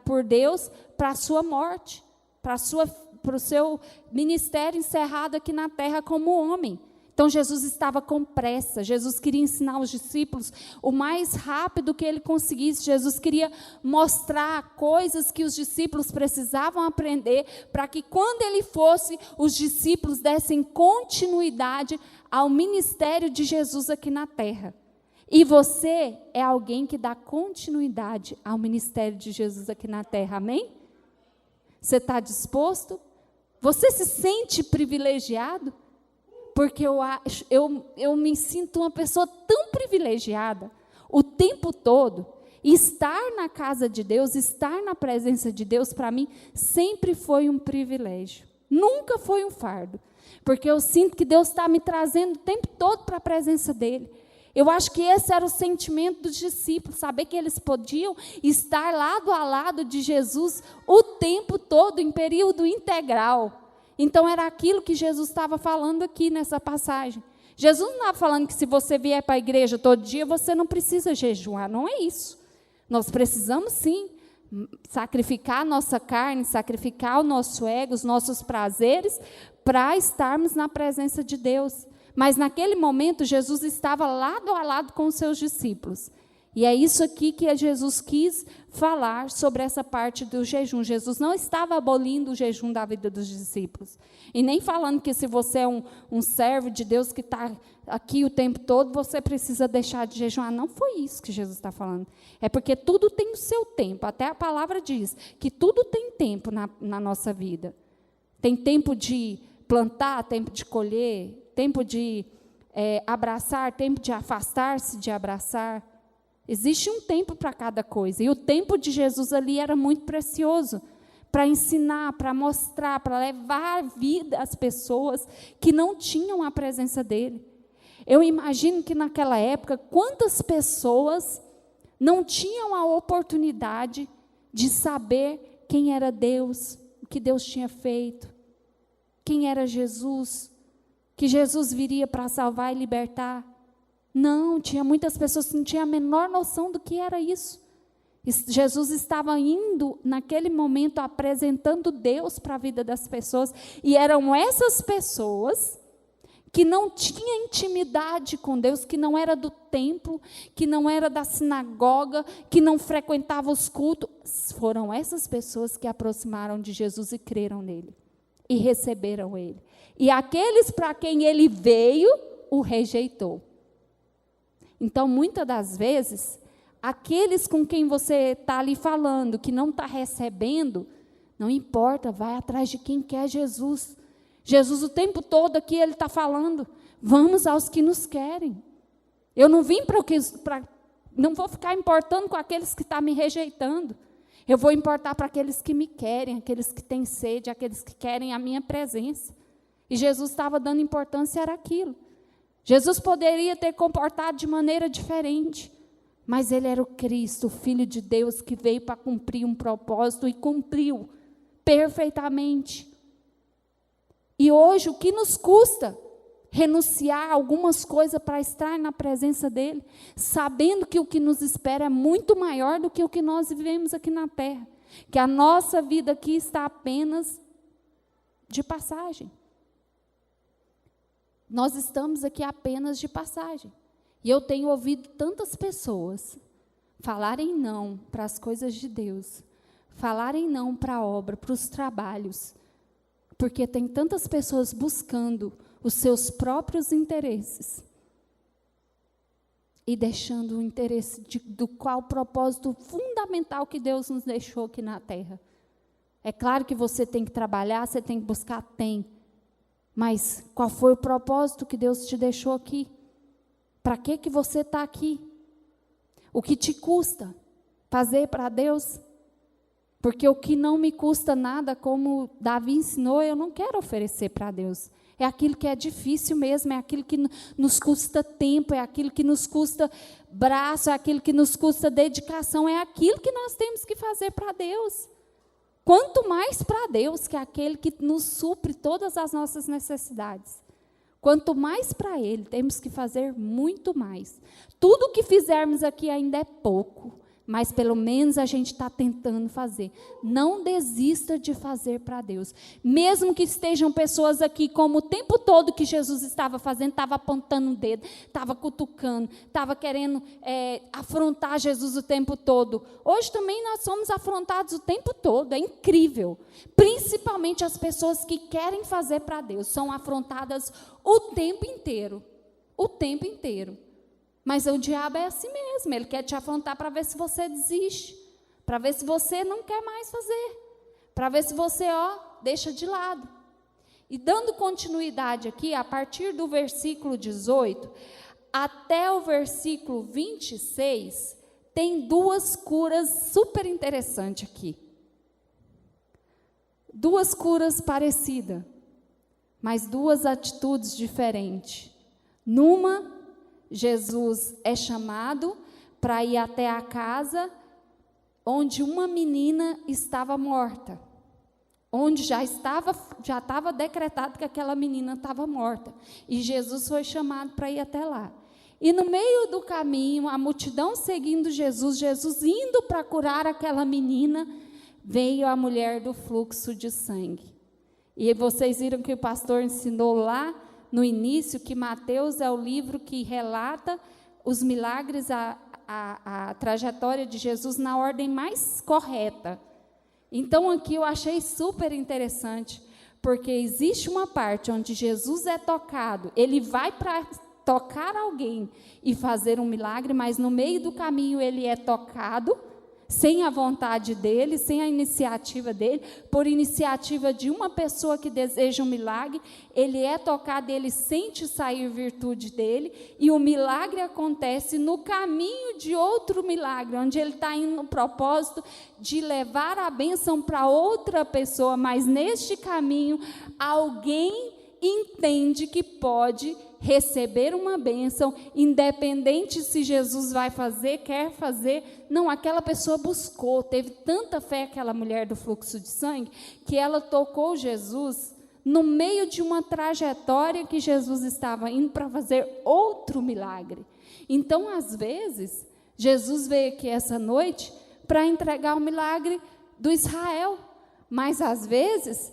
Speaker 1: por Deus para a sua morte, para o seu ministério encerrado aqui na terra como homem. Então, Jesus estava com pressa, Jesus queria ensinar os discípulos o mais rápido que ele conseguisse, Jesus queria mostrar coisas que os discípulos precisavam aprender, para que quando ele fosse, os discípulos dessem continuidade ao ministério de Jesus aqui na terra. E você é alguém que dá continuidade ao ministério de Jesus aqui na terra, amém? Você está disposto? Você se sente privilegiado? Porque eu me sinto uma pessoa tão privilegiada o tempo todo. Estar na casa de Deus, estar na presença de Deus, para mim, sempre foi um privilégio. Nunca foi um fardo. Porque eu sinto que Deus está me trazendo o tempo todo para a presença dEle. Eu acho que esse era o sentimento dos discípulos, saber que eles podiam estar lado a lado de Jesus o tempo todo, em período integral. Então, era aquilo que Jesus estava falando aqui nessa passagem. Jesus não estava falando que se você vier para a igreja todo dia, você não precisa jejuar, não é isso. Nós precisamos, sim, sacrificar a nossa carne, sacrificar o nosso ego, os nossos prazeres, para estarmos na presença de Deus. Mas naquele momento, Jesus estava lado a lado com os seus discípulos. E é isso aqui que Jesus quis falar sobre essa parte do jejum. Jesus não estava abolindo o jejum da vida dos discípulos. E nem falando que se você é um servo de Deus que está aqui o tempo todo, você precisa deixar de jejuar. Não foi isso que Jesus está falando. É porque tudo tem o seu tempo. Até a palavra diz que tudo tem tempo na nossa vida. Tem tempo de plantar, tempo de colher, tempo de abraçar, tempo de afastar-se de abraçar. Existe um tempo para cada coisa. E o tempo de Jesus ali era muito precioso para ensinar, para mostrar, para levar vida às pessoas que não tinham a presença dele. Eu imagino que naquela época, quantas pessoas não tinham a oportunidade de saber quem era Deus, o que Deus tinha feito, quem era Jesus, que Jesus viria para salvar e libertar. Não, tinha muitas pessoas que não tinham a menor noção do que era isso. Jesus estava indo, naquele momento, apresentando Deus para a vida das pessoas, e eram essas pessoas que não tinham intimidade com Deus, que não era do templo, que não era da sinagoga, que não frequentava os cultos. Foram essas pessoas que aproximaram de Jesus e creram nele, e receberam ele. E aqueles para quem ele veio, o rejeitou. Então, muitas das vezes, aqueles com quem você está ali falando, que não está recebendo, não importa, vai atrás de quem quer Jesus. Jesus o tempo todo aqui, ele está falando, vamos aos que nos querem. Eu não vim não vou ficar importando com aqueles que estão me rejeitando. Eu vou importar para aqueles que me querem, aqueles que têm sede, aqueles que querem a minha presença. E Jesus estava dando importância, era aquilo. Jesus poderia ter comportado de maneira diferente, mas ele era o Cristo, o Filho de Deus, que veio para cumprir um propósito e cumpriu perfeitamente. E hoje, o que nos custa renunciar a algumas coisas para estar na presença dele, sabendo que o que nos espera é muito maior do que o que nós vivemos aqui na terra, que a nossa vida aqui está apenas de passagem. Nós estamos aqui apenas de passagem. E eu tenho ouvido tantas pessoas falarem não para as coisas de Deus, falarem não para a obra, para os trabalhos, porque tem tantas pessoas buscando os seus próprios interesses e deixando o interesse do qual propósito fundamental que Deus nos deixou aqui na terra. É claro que você tem que trabalhar, você tem que buscar, tem. Mas qual foi o propósito que Deus te deixou aqui? Para que você está aqui? O que te custa fazer para Deus? Porque o que não me custa nada, como Davi ensinou, eu não quero oferecer para Deus. É aquilo que é difícil mesmo, é aquilo que nos custa tempo, é aquilo que nos custa braço, é aquilo que nos custa dedicação, é aquilo que nós temos que fazer para Deus. Quanto mais para Deus, que é aquele que nos supre todas as nossas necessidades. Quanto mais para Ele, temos que fazer muito mais. Tudo o que fizermos aqui ainda é pouco, mas pelo menos a gente está tentando fazer. Não desista de fazer para Deus. Mesmo que estejam pessoas aqui, como o tempo todo que Jesus estava fazendo, estava apontando o dedo, estava cutucando, estava querendo afrontar Jesus o tempo todo. Hoje também nós somos afrontados o tempo todo, é incrível. Principalmente as pessoas que querem fazer para Deus, são afrontadas o tempo inteiro. O tempo inteiro. Mas o diabo é assim mesmo, ele quer te afrontar para ver se você desiste, para ver se você não quer mais fazer, para ver se você, deixa de lado. E dando continuidade aqui, a partir do versículo 18 até o versículo 26, tem duas curas super interessantes aqui. Duas curas parecidas, mas duas atitudes diferentes. Numa, Jesus é chamado para ir até a casa onde uma menina estava morta, onde já estava decretado que aquela menina estava morta, e Jesus foi chamado para ir até lá. E no meio do caminho, a multidão seguindo Jesus, Jesus indo para curar aquela menina, veio a mulher do fluxo de sangue. E vocês viram que o pastor ensinou lá no início que Mateus é o livro que relata os milagres, a trajetória de Jesus na ordem mais correta. Então, aqui eu achei super interessante, porque existe uma parte onde Jesus é tocado, ele vai para tocar alguém e fazer um milagre, mas no meio do caminho ele é tocado, sem a vontade dele, sem a iniciativa dele, por iniciativa de uma pessoa que deseja um milagre, ele é tocado, ele sente sair virtude dele, e o milagre acontece no caminho de outro milagre, onde ele está indo no propósito de levar a bênção para outra pessoa, mas neste caminho, alguém entende que pode receber uma bênção, independente se Jesus vai fazer, quer fazer. Não, aquela pessoa buscou, teve tanta fé, aquela mulher do fluxo de sangue, que ela tocou Jesus no meio de uma trajetória que Jesus estava indo para fazer outro milagre. Então, às vezes, Jesus veio aqui essa noite para entregar o milagre do Israel, mas às vezes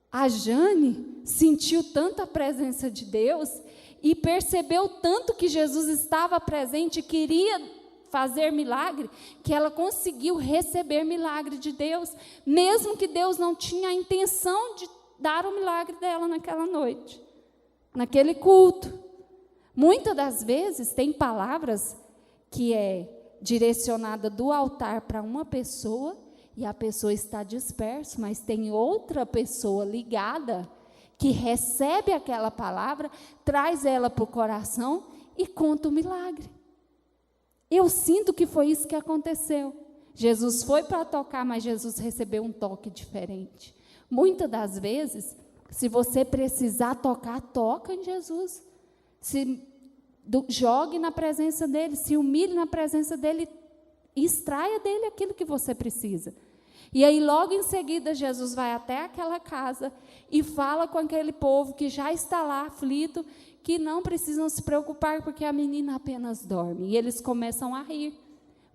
Speaker 1: a Jane sentiu tanta presença de Deus e percebeu tanto que Jesus estava presente, queria fazer milagre, que ela conseguiu receber milagre de Deus, mesmo que Deus não tinha a intenção de dar o milagre dela naquela noite, naquele culto. Muitas das vezes tem palavras que é direcionada do altar para uma pessoa, e a pessoa está dispersa, mas tem outra pessoa ligada que recebe aquela palavra, traz ela para o coração e conta o milagre. Eu sinto que foi isso que aconteceu. Jesus foi para tocar, mas Jesus recebeu um toque diferente. Muitas das vezes, se você precisar tocar, toca em Jesus. Jogue na presença dele, se humilhe na presença dele, e extraia dele aquilo que você precisa. E aí, logo em seguida, Jesus vai até aquela casa e fala com aquele povo que já está lá aflito, que não precisam se preocupar, porque a menina apenas dorme. E eles começam a rir.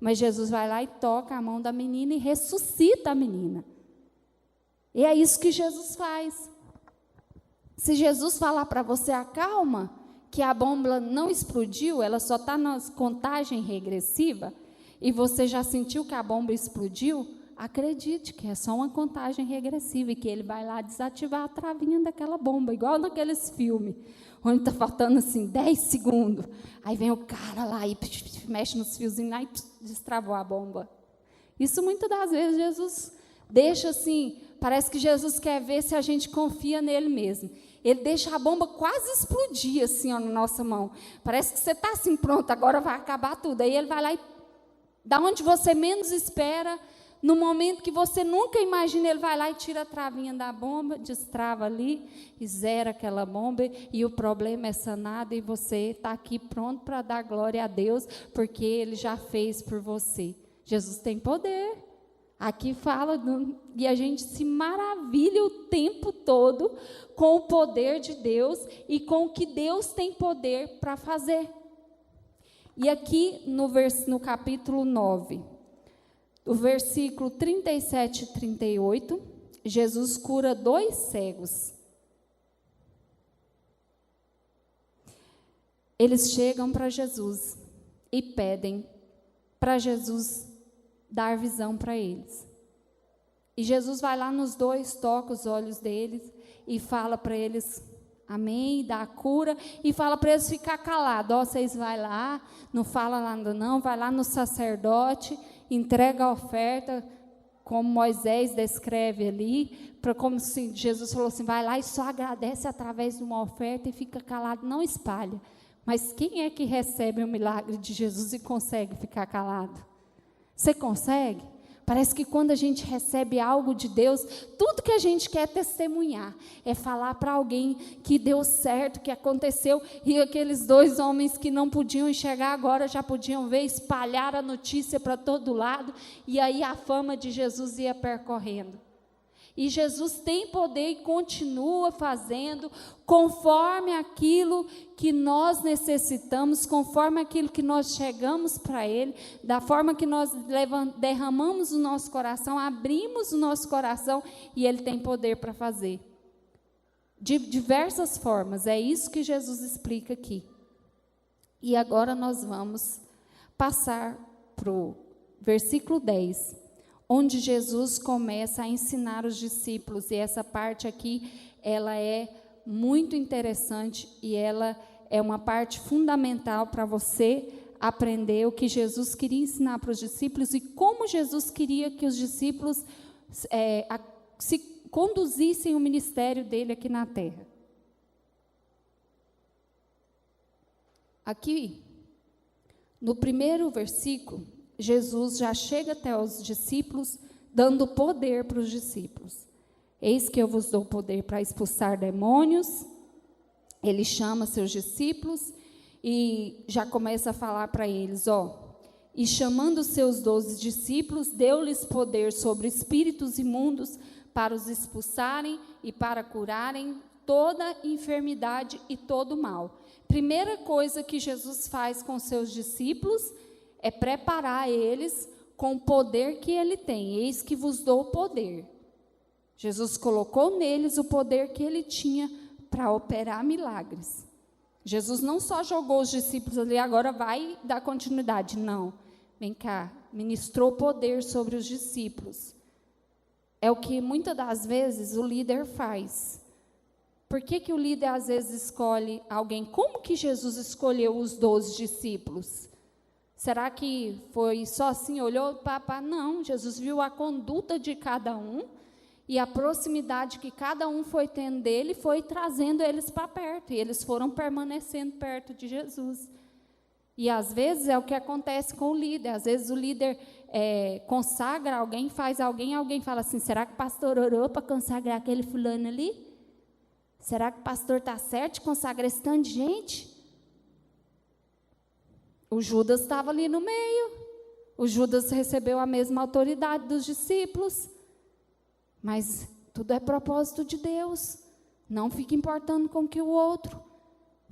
Speaker 1: Mas Jesus vai lá e toca a mão da menina e ressuscita a menina. E é isso que Jesus faz. Se Jesus falar para você, acalma, que a bomba não explodiu, ela só está na contagem regressiva, e você já sentiu que a bomba explodiu, acredite que é só uma contagem regressiva e que ele vai lá desativar a travinha daquela bomba, igual naqueles filmes, onde está faltando assim 10 segundos. Aí vem o cara lá e mexe nos fiozinhos lá e destravou a bomba. Isso muitas das vezes Jesus deixa assim, parece que Jesus quer ver se a gente confia nele mesmo. Ele deixa a bomba quase explodir assim, ó, na nossa mão. Parece que você está assim, pronto, agora vai acabar tudo. Aí ele vai lá e, da onde você menos espera, no momento que você nunca imagina, ele vai lá e tira a travinha da bomba, destrava ali e zera aquela bomba, e o problema é sanado, e você está aqui pronto para dar glória a Deus, porque ele já fez por você. Jesus tem poder. Aqui fala, e a gente se maravilha o tempo todo com o poder de Deus e com o que Deus tem poder para fazer. E aqui no capítulo 9, o versículo 37 e 38, Jesus cura 2 cegos. Eles chegam para Jesus e pedem para Jesus dar visão para eles. E Jesus vai lá nos 2, toca os olhos deles e fala para eles, amém, dá a cura, e fala para eles ficar calados. Ó, vocês vai lá, não fala nada não, vai lá no sacerdote, entrega a oferta, como Moisés descreve ali, como se Jesus falou assim, vai lá e só agradece através de uma oferta e fica calado, não espalha. Mas quem é que recebe o milagre de Jesus e consegue ficar calado? Você consegue? Parece que quando a gente recebe algo de Deus, tudo que a gente quer é testemunhar, é falar para alguém que deu certo, que aconteceu, e aqueles 2 homens que não podiam enxergar agora, já podiam ver, espalhar a notícia para todo lado, e aí a fama de Jesus ia percorrendo. E Jesus tem poder e continua fazendo conforme aquilo que nós necessitamos, conforme aquilo que nós chegamos para Ele, da forma que nós derramamos o nosso coração, abrimos o nosso coração, e Ele tem poder para fazer. De diversas formas, é isso que Jesus explica aqui. E agora nós vamos passar para o versículo 10, onde Jesus começa a ensinar os discípulos, e essa parte aqui, ela é muito interessante, e ela é uma parte fundamental para você aprender o que Jesus queria ensinar para os discípulos, e como Jesus queria que os discípulos se conduzissem o ministério dele aqui na terra. Aqui, no primeiro versículo, Jesus já chega até os discípulos, dando poder para os discípulos. Eis que eu vos dou poder para expulsar demônios. Ele chama seus discípulos e já começa a falar para eles, e chamando os seus 12 discípulos, deu-lhes poder sobre espíritos imundos para os expulsarem e para curarem toda enfermidade e todo mal. Primeira coisa que Jesus faz com seus discípulos é preparar eles com o poder que ele tem. Eis que vos dou poder. Jesus colocou neles o poder que ele tinha para operar milagres. Jesus não só jogou os discípulos ali, agora vai dar continuidade. Não, vem cá, ministrou poder sobre os discípulos. É o que muitas das vezes o líder faz. Por que o líder às vezes escolhe alguém? Como que Jesus escolheu os 12 discípulos? Será que foi só assim, olhou, papá? Não, Jesus viu a conduta de cada um e a proximidade que cada um foi tendo dele, foi trazendo eles para perto, e eles foram permanecendo perto de Jesus. E às vezes é o que acontece com o líder. Às vezes o líder consagra alguém, faz alguém fala assim, será que o pastor orou para consagrar aquele fulano ali? Será que o pastor está certo de consagrar esse tanto de gente? O Judas estava ali no meio. O Judas recebeu a mesma autoridade dos discípulos. Mas tudo é propósito de Deus. Não fique importando com o que o outro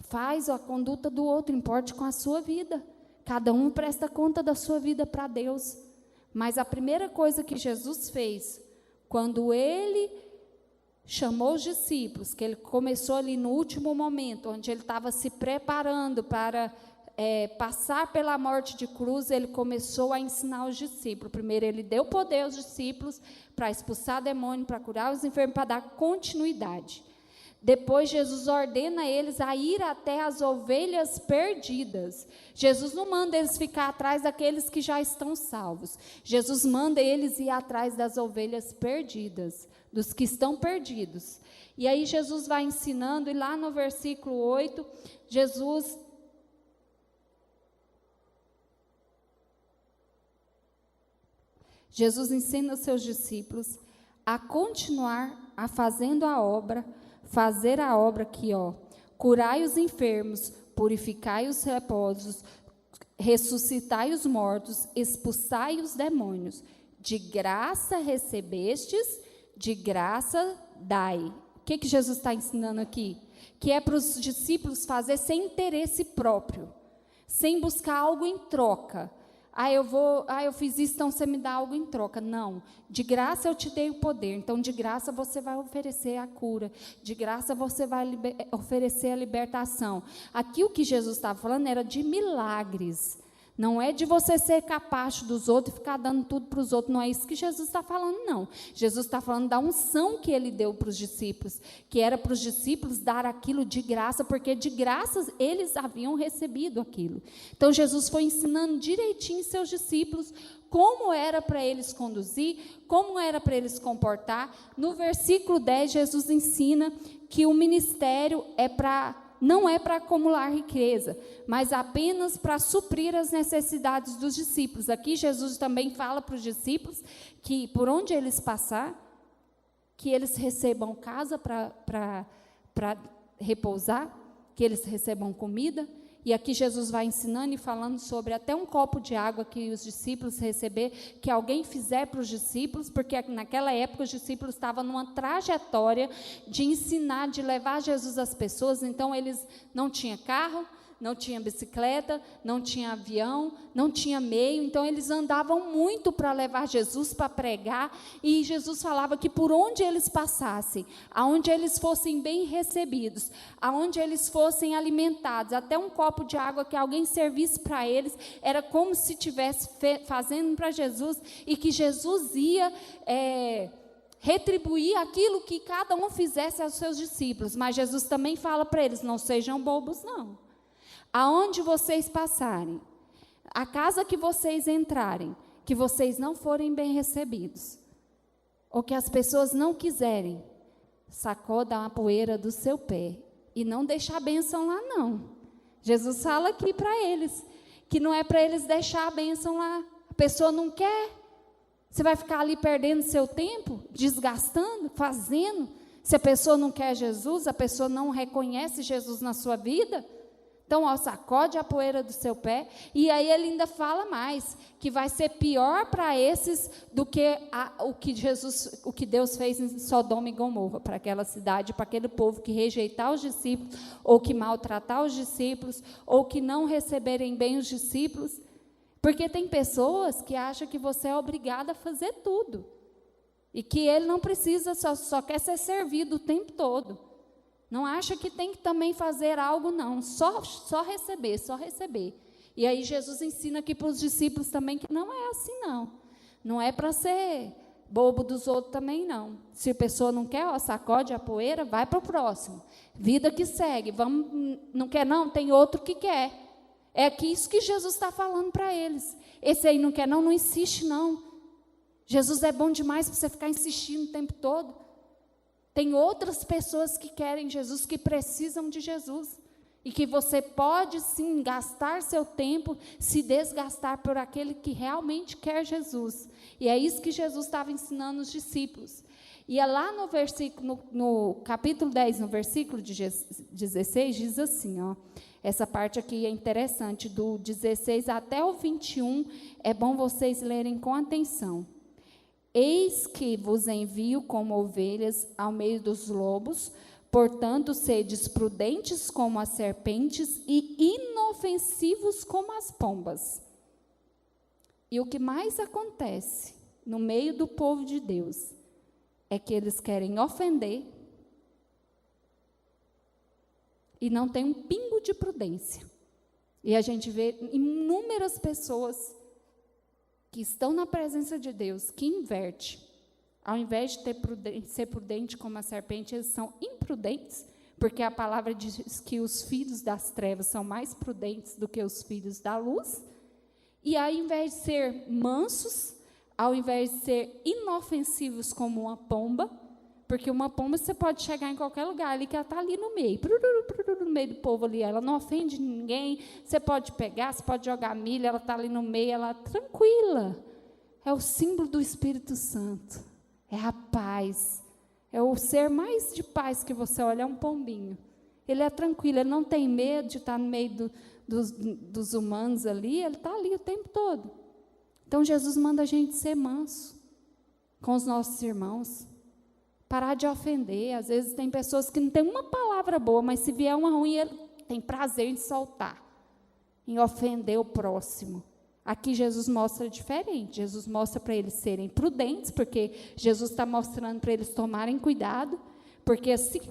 Speaker 1: faz, a conduta do outro, importe com a sua vida. Cada um presta conta da sua vida para Deus. Mas a primeira coisa que Jesus fez, quando ele chamou os discípulos, que ele começou ali no último momento, onde ele estava se preparando para passar pela morte de cruz, ele começou a ensinar os discípulos. Primeiro ele deu poder aos discípulos para expulsar demônio, para curar os enfermos, para dar continuidade. Depois Jesus ordena eles a ir até as ovelhas perdidas. Jesus não manda eles ficar atrás daqueles que já estão salvos. Jesus manda eles ir atrás das ovelhas perdidas, dos que estão perdidos. E aí Jesus vai ensinando, e lá no versículo 8, Jesus ensina os seus discípulos a continuar fazer a obra aqui, curai os enfermos, purificai os leprosos, ressuscitai os mortos, expulsai os demônios. De graça recebestes, de graça dai. O que Jesus está ensinando aqui? Que é para os discípulos fazer sem interesse próprio, sem buscar algo em troca. Eu fiz isso, então você me dá algo em troca. Não, de graça eu te dei o poder, então de graça você vai oferecer a cura, de graça você vai oferecer a libertação. Aqui o que Jesus estava falando era de milagres, não é de você ser capacho dos outros e ficar dando tudo para os outros, não é isso que Jesus está falando, não. Jesus está falando da unção que ele deu para os discípulos, que era para os discípulos dar aquilo de graça, porque de graça eles haviam recebido aquilo. Então Jesus foi ensinando direitinho seus discípulos como era para eles conduzir, como era para eles comportar. No versículo 10, Jesus ensina que o ministério não é para acumular riqueza, mas apenas para suprir as necessidades dos discípulos. Aqui Jesus também fala para os discípulos que por onde eles passar, que eles recebam casa para repousar, que eles recebam comida. E aqui Jesus vai ensinando e falando sobre até um copo de água que os discípulos receber, que alguém fizer para os discípulos, porque naquela época os discípulos estavam numa trajetória de ensinar, de levar Jesus às pessoas. Então eles não tinham carro, não tinha bicicleta, não tinha avião, não tinha meio, então eles andavam muito para levar Jesus para pregar, e Jesus falava que por onde eles passassem, aonde eles fossem bem recebidos, aonde eles fossem alimentados, até um copo de água que alguém servisse para eles, era como se estivesse fazendo para Jesus, e que Jesus ia retribuir aquilo que cada um fizesse aos seus discípulos. Mas Jesus também fala para eles, não sejam bobos não. Aonde vocês passarem, a casa que vocês entrarem, que vocês não forem bem recebidos, ou que as pessoas não quiserem, sacoda a poeira do seu pé, e não deixa a bênção lá não. Jesus fala aqui para eles, que não é para eles deixar a bênção lá. A pessoa não quer, você vai ficar ali perdendo seu tempo, desgastando, fazendo. Se a pessoa não quer Jesus, a pessoa não reconhece Jesus na sua vida, então, sacode a poeira do seu pé. E aí ele ainda fala mais, que vai ser pior para esses do que o que Deus fez em Sodoma e Gomorra, para aquela cidade, para aquele povo que rejeitar os discípulos, ou que maltratar os discípulos, ou que não receberem bem os discípulos. Porque tem pessoas que acham que você é obrigado a fazer tudo. E que ele não precisa, só quer ser servido o tempo todo. Não acha que tem que também fazer algo, não. Só receber, só receber. E aí Jesus ensina aqui para os discípulos também que não é assim, não. Não é para ser bobo dos outros também, não. Se a pessoa não quer, sacode a poeira, vai para o próximo. Vida que segue. Vamos, não quer não? Tem outro que quer. É aqui isso que Jesus está falando para eles. Esse aí não quer não insiste não. Jesus é bom demais para você ficar insistindo o tempo todo. Tem outras pessoas que querem Jesus, que precisam de Jesus. E que você pode, sim, gastar seu tempo, se desgastar por aquele que realmente quer Jesus. E é isso que Jesus estava ensinando os discípulos. E é lá no capítulo 10, no versículo 16, diz assim, essa parte aqui é interessante, do 16 até o 21, é bom vocês lerem com atenção. Eis que vos envio como ovelhas ao meio dos lobos, portanto, sedes prudentes como as serpentes e inofensivos como as pombas. E o que mais acontece no meio do povo de Deus é que eles querem ofender e não tem um pingo de prudência. E a gente vê inúmeras pessoas que estão na presença de Deus, que inverte. Ao invés de ser prudente como a serpente, eles são imprudentes, porque a palavra diz que os filhos das trevas são mais prudentes do que os filhos da luz. E ao invés de ser mansos, ao invés de ser inofensivos como uma pomba, porque uma pomba você pode chegar em qualquer lugar ali, que ela está ali no meio, no meio do povo ali, ela não ofende ninguém, você pode pegar, você pode jogar milho, ela está ali no meio, ela tranquila. É o símbolo do Espírito Santo, é a paz, é o ser mais de paz que você olha, é um pombinho. Ele é tranquilo, ele não tem medo de estar no meio dos humanos ali, ele está ali o tempo todo. Então Jesus manda a gente ser manso com os nossos irmãos. Parar de ofender. Às vezes tem pessoas que não têm uma palavra boa, mas se vier uma ruim, ele tem prazer em soltar, em ofender o próximo. Aqui Jesus mostra diferente. Jesus mostra para eles serem prudentes, porque Jesus está mostrando para eles tomarem cuidado, porque assim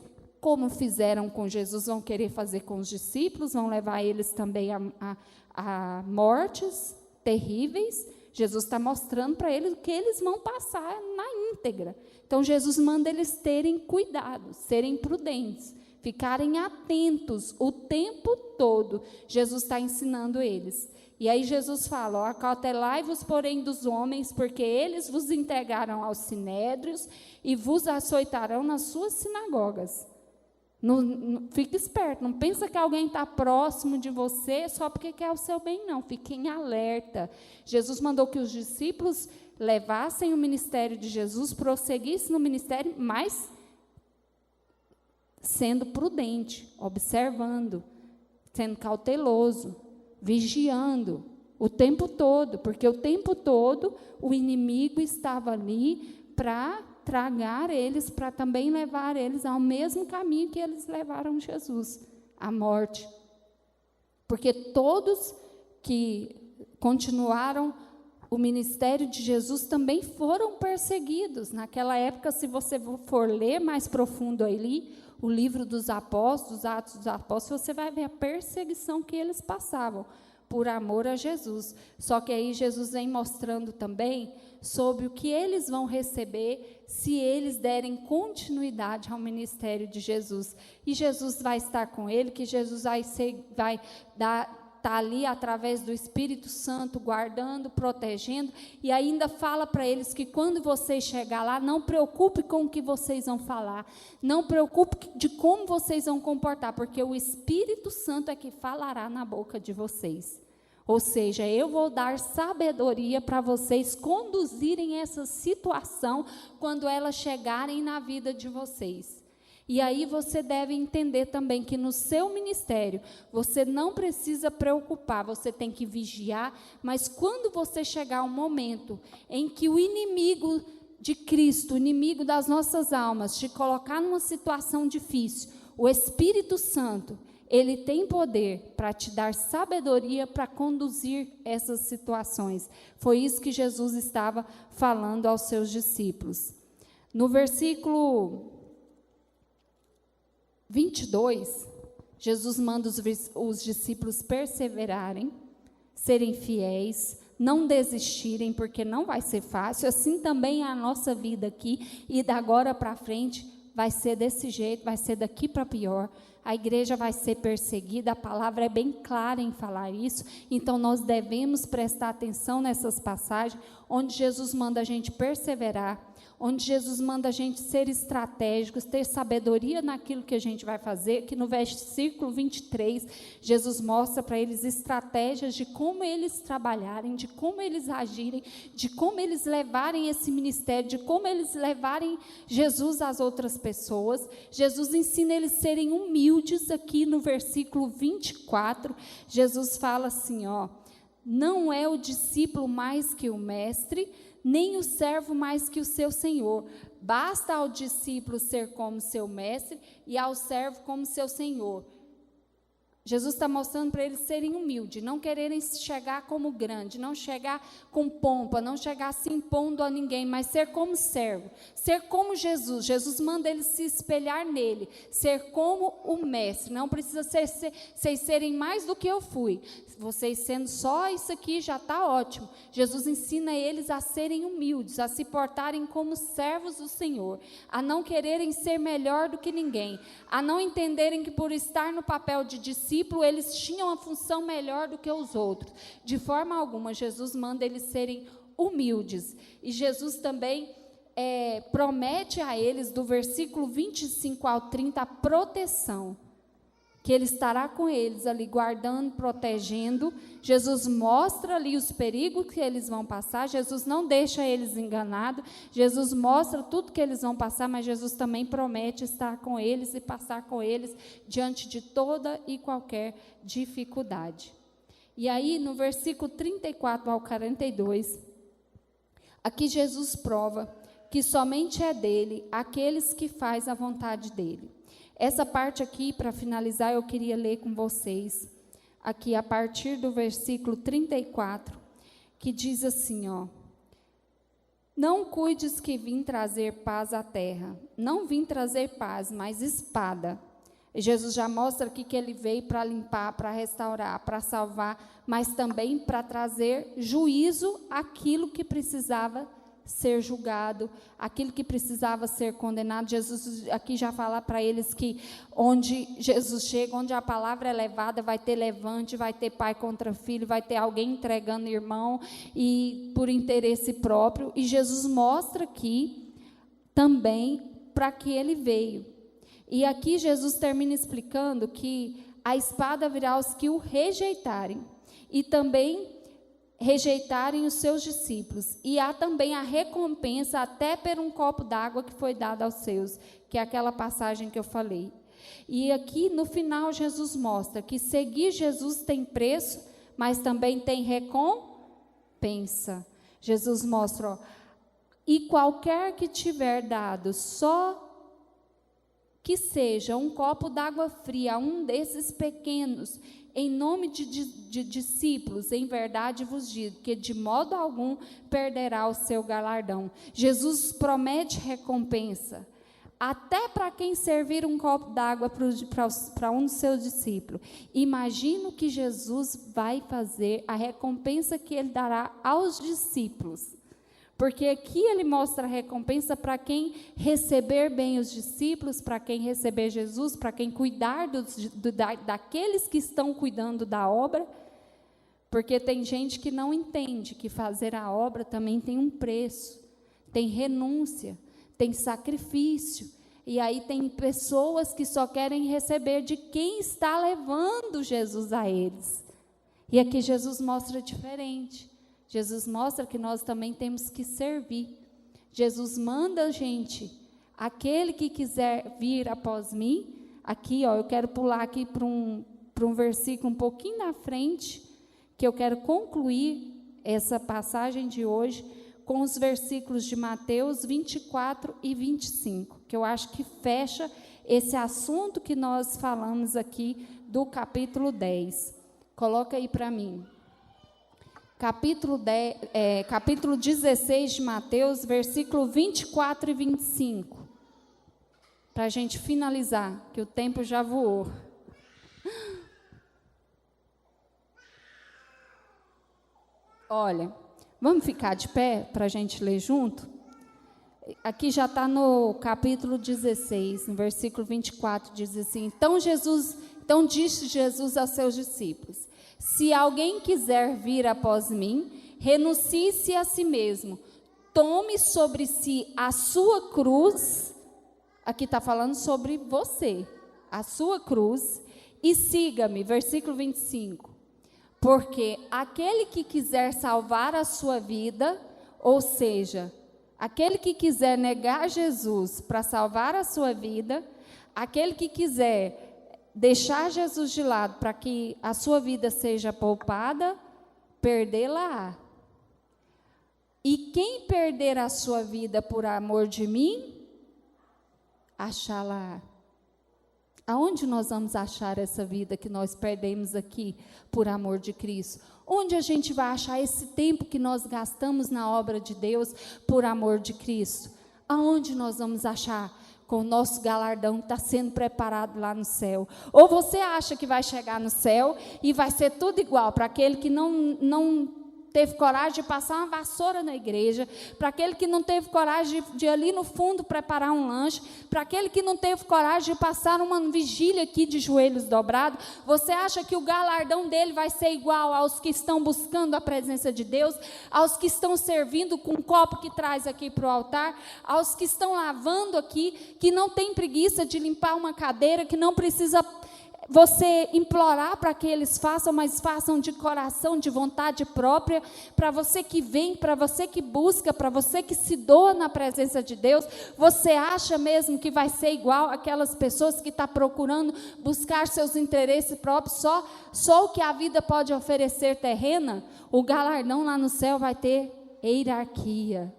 Speaker 1: como fizeram com Jesus, vão querer fazer com os discípulos, vão levar eles também a mortes terríveis. Jesus está mostrando para eles o que eles vão passar na íntegra. Então, Jesus manda eles terem cuidado, serem prudentes, ficarem atentos o tempo todo. Jesus está ensinando eles. E aí Jesus fala, acautelai-vos, porém, dos homens, porque eles vos entregarão aos sinédrios e vos açoitarão nas suas sinagogas. Fique esperto, não pensa que alguém está próximo de você só porque quer o seu bem, não. Fiquem alerta. Jesus mandou que os discípulos levassem o ministério de Jesus, prosseguissem no ministério, mas sendo prudente, observando, sendo cauteloso, vigiando o tempo todo, porque o tempo todo o inimigo estava ali para tragar eles, para também levar eles ao mesmo caminho que eles levaram Jesus, à morte. Porque todos que continuaram o ministério de Jesus também foram perseguidos. Naquela época, se você for ler mais profundo ali, o livro dos apóstolos, Atos dos Apóstolos, você vai ver a perseguição que eles passavam por amor a Jesus. Só que aí Jesus vem mostrando também sobre o que eles vão receber se eles derem continuidade ao ministério de Jesus. E Jesus vai estar com ele, que Jesus vai tá ali através do Espírito Santo, guardando, protegendo, e ainda fala para eles que quando vocês chegar lá, não preocupe com o que vocês vão falar, não preocupe de como vocês vão comportar, porque o Espírito Santo é que falará na boca de vocês. Ou seja, eu vou dar sabedoria para vocês conduzirem essa situação quando elas chegarem na vida de vocês. E aí você deve entender também que no seu ministério, você não precisa preocupar, você tem que vigiar, mas quando você chegar ao momento em que o inimigo de Cristo, o inimigo das nossas almas, te colocar numa situação difícil, o Espírito Santo, ele tem poder para te dar sabedoria para conduzir essas situações. Foi isso que Jesus estava falando aos seus discípulos. No versículo 22, Jesus manda os discípulos perseverarem, serem fiéis, não desistirem, porque não vai ser fácil. Assim também é a nossa vida aqui, e da agora para frente vai ser desse jeito, vai ser daqui para pior. A igreja vai ser perseguida, a palavra é bem clara em falar isso, então nós devemos prestar atenção nessas passagens, onde Jesus manda a gente perseverar, onde Jesus manda a gente ser estratégicos, ter sabedoria naquilo que a gente vai fazer, que no versículo 23, Jesus mostra para eles estratégias de como eles trabalharem, de como eles agirem, de como eles levarem esse ministério, de como eles levarem Jesus às outras pessoas. Jesus ensina eles a serem humildes. Aqui no versículo 24, Jesus fala assim, ó, não é o discípulo mais que o mestre, nem o servo mais que o seu senhor. Basta ao discípulo ser como seu mestre e ao servo como seu senhor. Jesus está mostrando para eles serem humildes, não quererem chegar como grande, não chegar com pompa, não chegar se impondo a ninguém, mas ser como servo, ser como Jesus. Jesus manda eles se espelhar nele, ser como o mestre. Não precisa vocês serem mais do que eu fui. Vocês sendo só isso aqui já está ótimo. Jesus ensina eles a serem humildes, a se portarem como servos do Senhor, a não quererem ser melhor do que ninguém, a não entenderem que por estar no papel de discípulo, eles tinham uma função melhor do que os outros. De forma alguma, Jesus manda eles serem humildes. E Jesus também promete a eles, do versículo 25 ao 30, a proteção, que Ele estará com eles ali, guardando, protegendo. Jesus mostra ali os perigos que eles vão passar, Jesus não deixa eles enganados, Jesus mostra tudo que eles vão passar, mas Jesus também promete estar com eles e passar com eles diante de toda e qualquer dificuldade. E aí, no versículo 34 ao 42, aqui Jesus prova que somente é dele aqueles que fazem a vontade dele. Essa parte aqui, para finalizar, eu queria ler com vocês, aqui a partir do versículo 34, que diz assim, ó: não cuides que vim trazer paz à terra, não vim trazer paz, mas espada. E Jesus já mostra aqui que ele veio para limpar, para restaurar, para salvar, mas também para trazer juízo àquilo que precisava ser julgado, aquilo que precisava ser condenado. Jesus aqui já fala para eles que onde Jesus chega, onde a palavra é levada, vai ter levante, vai ter pai contra filho, vai ter alguém entregando irmão, e por interesse próprio. E Jesus mostra aqui também para que ele veio. E aqui Jesus termina explicando que a espada virá aos que o rejeitarem, e também rejeitarem os seus discípulos, e há também a recompensa até por um copo d'água que foi dada aos seus, que é aquela passagem que eu falei. E aqui no final Jesus mostra que seguir Jesus tem preço, mas também tem recompensa. Jesus mostra, ó, e qualquer que tiver dado só que seja um copo d'água fria a um desses pequenos, em nome de discípulos, em verdade vos digo, que de modo algum perderá o seu galardão. Jesus promete recompensa, até para quem servir um copo d'água para um dos seus discípulos. Imagino que Jesus vai fazer a recompensa que ele dará aos discípulos. Porque aqui ele mostra a recompensa para quem receber bem os discípulos, para quem receber Jesus, para quem cuidar daqueles que estão cuidando da obra. Porque tem gente que não entende que fazer a obra também tem um preço, tem renúncia, tem sacrifício. E aí tem pessoas que só querem receber de quem está levando Jesus a eles. E aqui Jesus mostra diferente. Jesus mostra que nós também temos que servir. Jesus manda a gente, aquele que quiser vir após mim, aqui, ó, eu quero pular aqui para um versículo um pouquinho na frente, que eu quero concluir essa passagem de hoje com os versículos de Mateus 24 e 25, que eu acho que fecha esse assunto que nós falamos aqui do capítulo 10. Coloca aí para mim. Capítulo 16 de Mateus, versículo 24 e 25. Para a gente finalizar, que o tempo já voou. Olha, vamos ficar de pé para a gente ler junto? Aqui já está no capítulo 16, no versículo 24, diz assim: Então disse Jesus aos seus discípulos: se alguém quiser vir após mim, renuncie-se a si mesmo, tome sobre si a sua cruz, aqui está falando sobre você, a sua cruz, e siga-me, versículo 25, porque aquele que quiser salvar a sua vida, ou seja, aquele que quiser negar Jesus para salvar a sua vida, aquele que quiser deixar Jesus de lado para que a sua vida seja poupada, perdê-la-á. E quem perder a sua vida por amor de mim, achá-la-á. Aonde nós vamos achar essa vida que nós perdemos aqui por amor de Cristo? Onde a gente vai achar esse tempo que nós gastamos na obra de Deus por amor de Cristo? Aonde nós vamos achar? Com o nosso galardão que está sendo preparado lá no céu. Ou você acha que vai chegar no céu e vai ser tudo igual para aquele que não teve coragem de passar uma vassoura na igreja, para aquele que não teve coragem de ali no fundo preparar um lanche, para aquele que não teve coragem de passar uma vigília aqui de joelhos dobrados. Você acha que o galardão dele vai ser igual aos que estão buscando a presença de Deus, aos que estão servindo com um copo que traz aqui para o altar, aos que estão lavando aqui, que não tem preguiça de limpar uma cadeira, que não precisa você implorar para que eles façam, mas façam de coração, de vontade própria, para você que vem, para você que busca, para você que se doa na presença de Deus. Você acha mesmo que vai ser igual aquelas pessoas que estão procurando buscar seus interesses próprios, só o que a vida pode oferecer terrena? O galardão lá no céu vai ter hierarquia.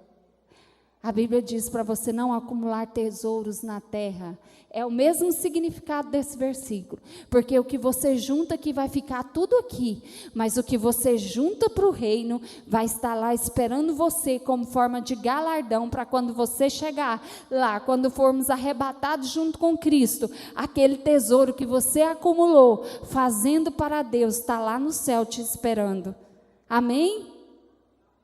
Speaker 1: A Bíblia diz para você não acumular tesouros na terra. É o mesmo significado desse versículo. Porque o que você junta aqui vai ficar tudo aqui. Mas o que você junta para o reino vai estar lá esperando você como forma de galardão para quando você chegar lá, quando formos arrebatados junto com Cristo, aquele tesouro que você acumulou, fazendo para Deus, está lá no céu te esperando. Amém?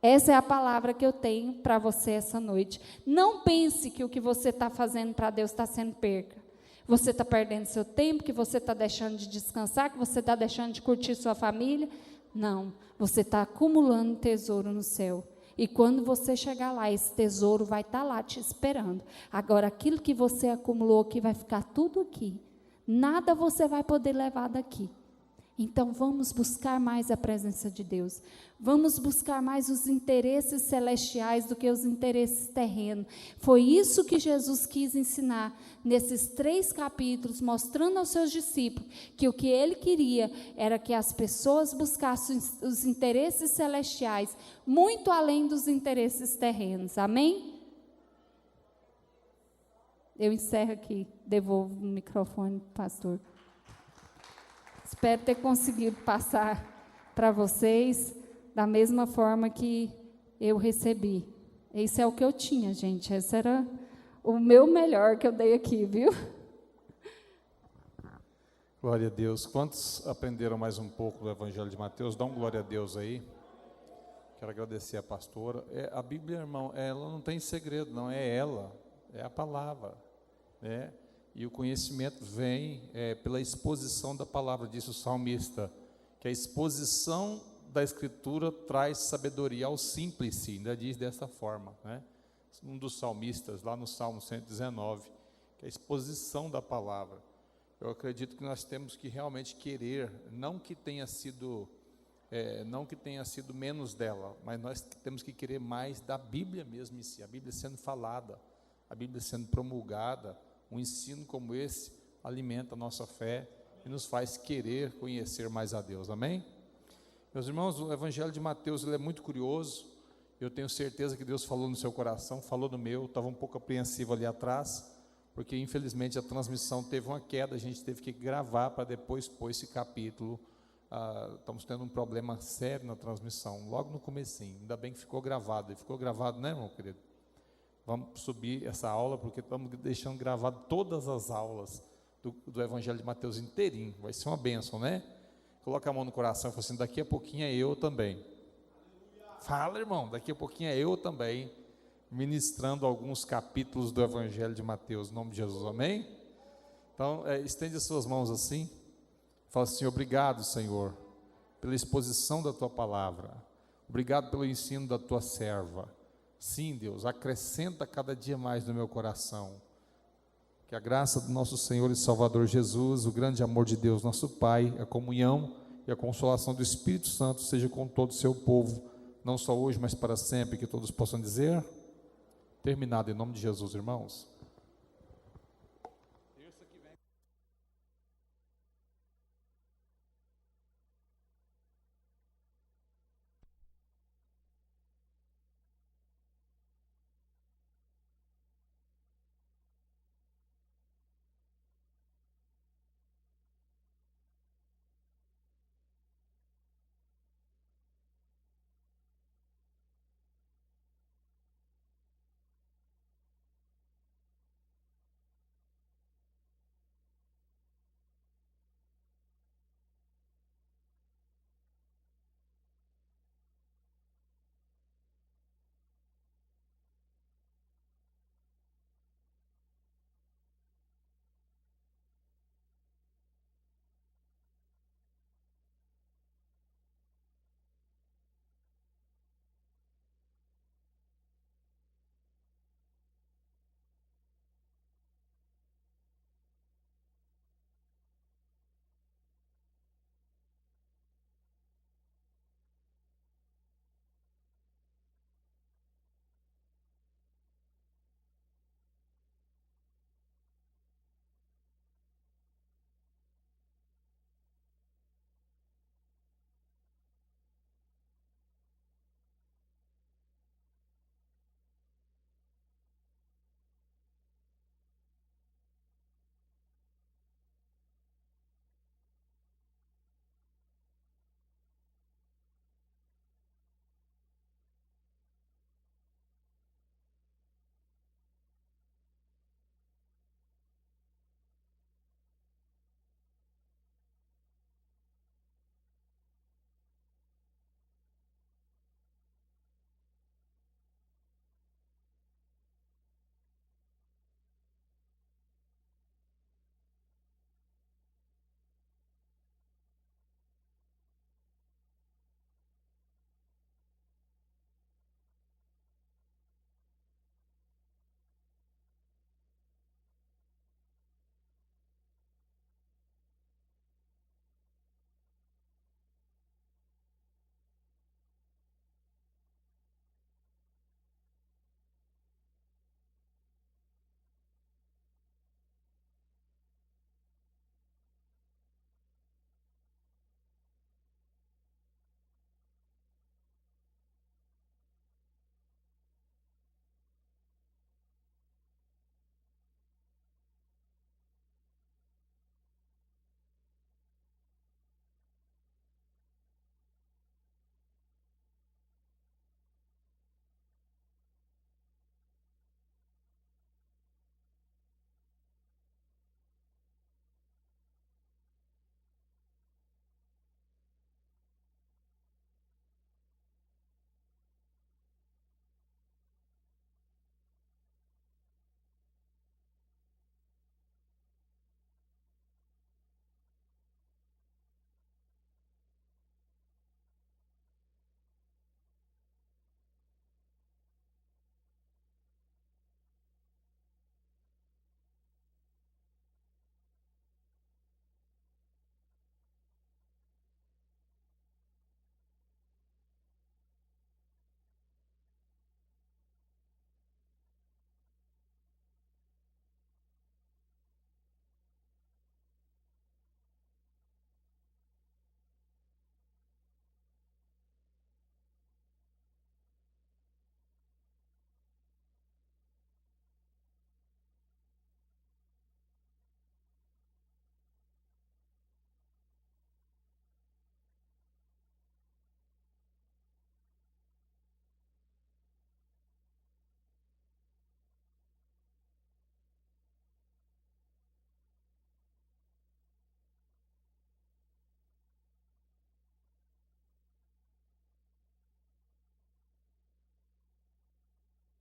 Speaker 1: Essa é a palavra que eu tenho para você essa noite. Não pense que o que você está fazendo para Deus está sendo perca. Você está perdendo seu tempo, que você está deixando de descansar, que você está deixando de curtir sua família. Não, você está acumulando tesouro no céu. E quando você chegar lá, esse tesouro vai estar lá te esperando. Agora, aquilo que você acumulou aqui vai ficar tudo aqui. Nada você vai poder levar daqui. Então, vamos buscar mais a presença de Deus. Vamos buscar mais os interesses celestiais do que os interesses terrenos. Foi isso que Jesus quis ensinar nesses 3 capítulos, mostrando aos seus discípulos que o que ele queria era que as pessoas buscassem os interesses celestiais, muito além dos interesses terrenos. Amém? Eu encerro aqui, devolvo o microfone para o pastor. Espero ter conseguido passar para vocês da mesma forma que eu recebi. Esse é o que eu tinha, gente. Esse era o meu melhor que eu dei aqui, viu?
Speaker 2: Glória a Deus. Quantos aprenderam mais um pouco do Evangelho de Mateus? Dá um glória a Deus aí. Quero agradecer a pastora. A Bíblia, irmão, ela não tem segredo, não é ela, é a palavra, né? E o conhecimento vem pela exposição da palavra, disse o salmista, que a exposição da Escritura traz sabedoria ao simples, ainda diz dessa forma, né? Um dos salmistas, lá no Salmo 119, que é a exposição da palavra. Eu acredito que nós temos que realmente querer, não que tenha sido menos dela, mas nós temos que querer mais da Bíblia mesmo em si, a Bíblia sendo falada, a Bíblia sendo promulgada. Um ensino como esse alimenta a nossa fé e nos faz querer conhecer mais a Deus, amém? Meus irmãos, o Evangelho de Mateus ele é muito curioso, eu tenho certeza que Deus falou no seu coração, falou no meu, estava um pouco apreensivo ali atrás, porque infelizmente a transmissão teve uma queda, a gente teve que gravar para depois pôr esse capítulo, estamos tendo um problema sério na transmissão, logo no comecinho, ainda bem que ficou gravado, né, irmão querido? Vamos subir essa aula, porque estamos deixando gravado todas as aulas do Evangelho de Mateus inteirinho. Vai ser uma bênção, né? Coloca a mão no coração e fala assim, daqui a pouquinho é eu também. Fala, irmão, daqui a pouquinho é eu também, ministrando alguns capítulos do Evangelho de Mateus, em nome de Jesus, amém? Então, estende as suas mãos assim, fala assim, obrigado, Senhor, pela exposição da Tua palavra, obrigado pelo ensino da Tua serva. Sim, Deus, acrescenta cada dia mais no meu coração. Que a graça do nosso Senhor e Salvador Jesus, o grande amor de Deus, nosso Pai, a comunhão e a consolação do Espírito Santo seja com todo o seu povo, não só hoje, mas para sempre, que todos possam dizer, terminado em nome de Jesus, irmãos.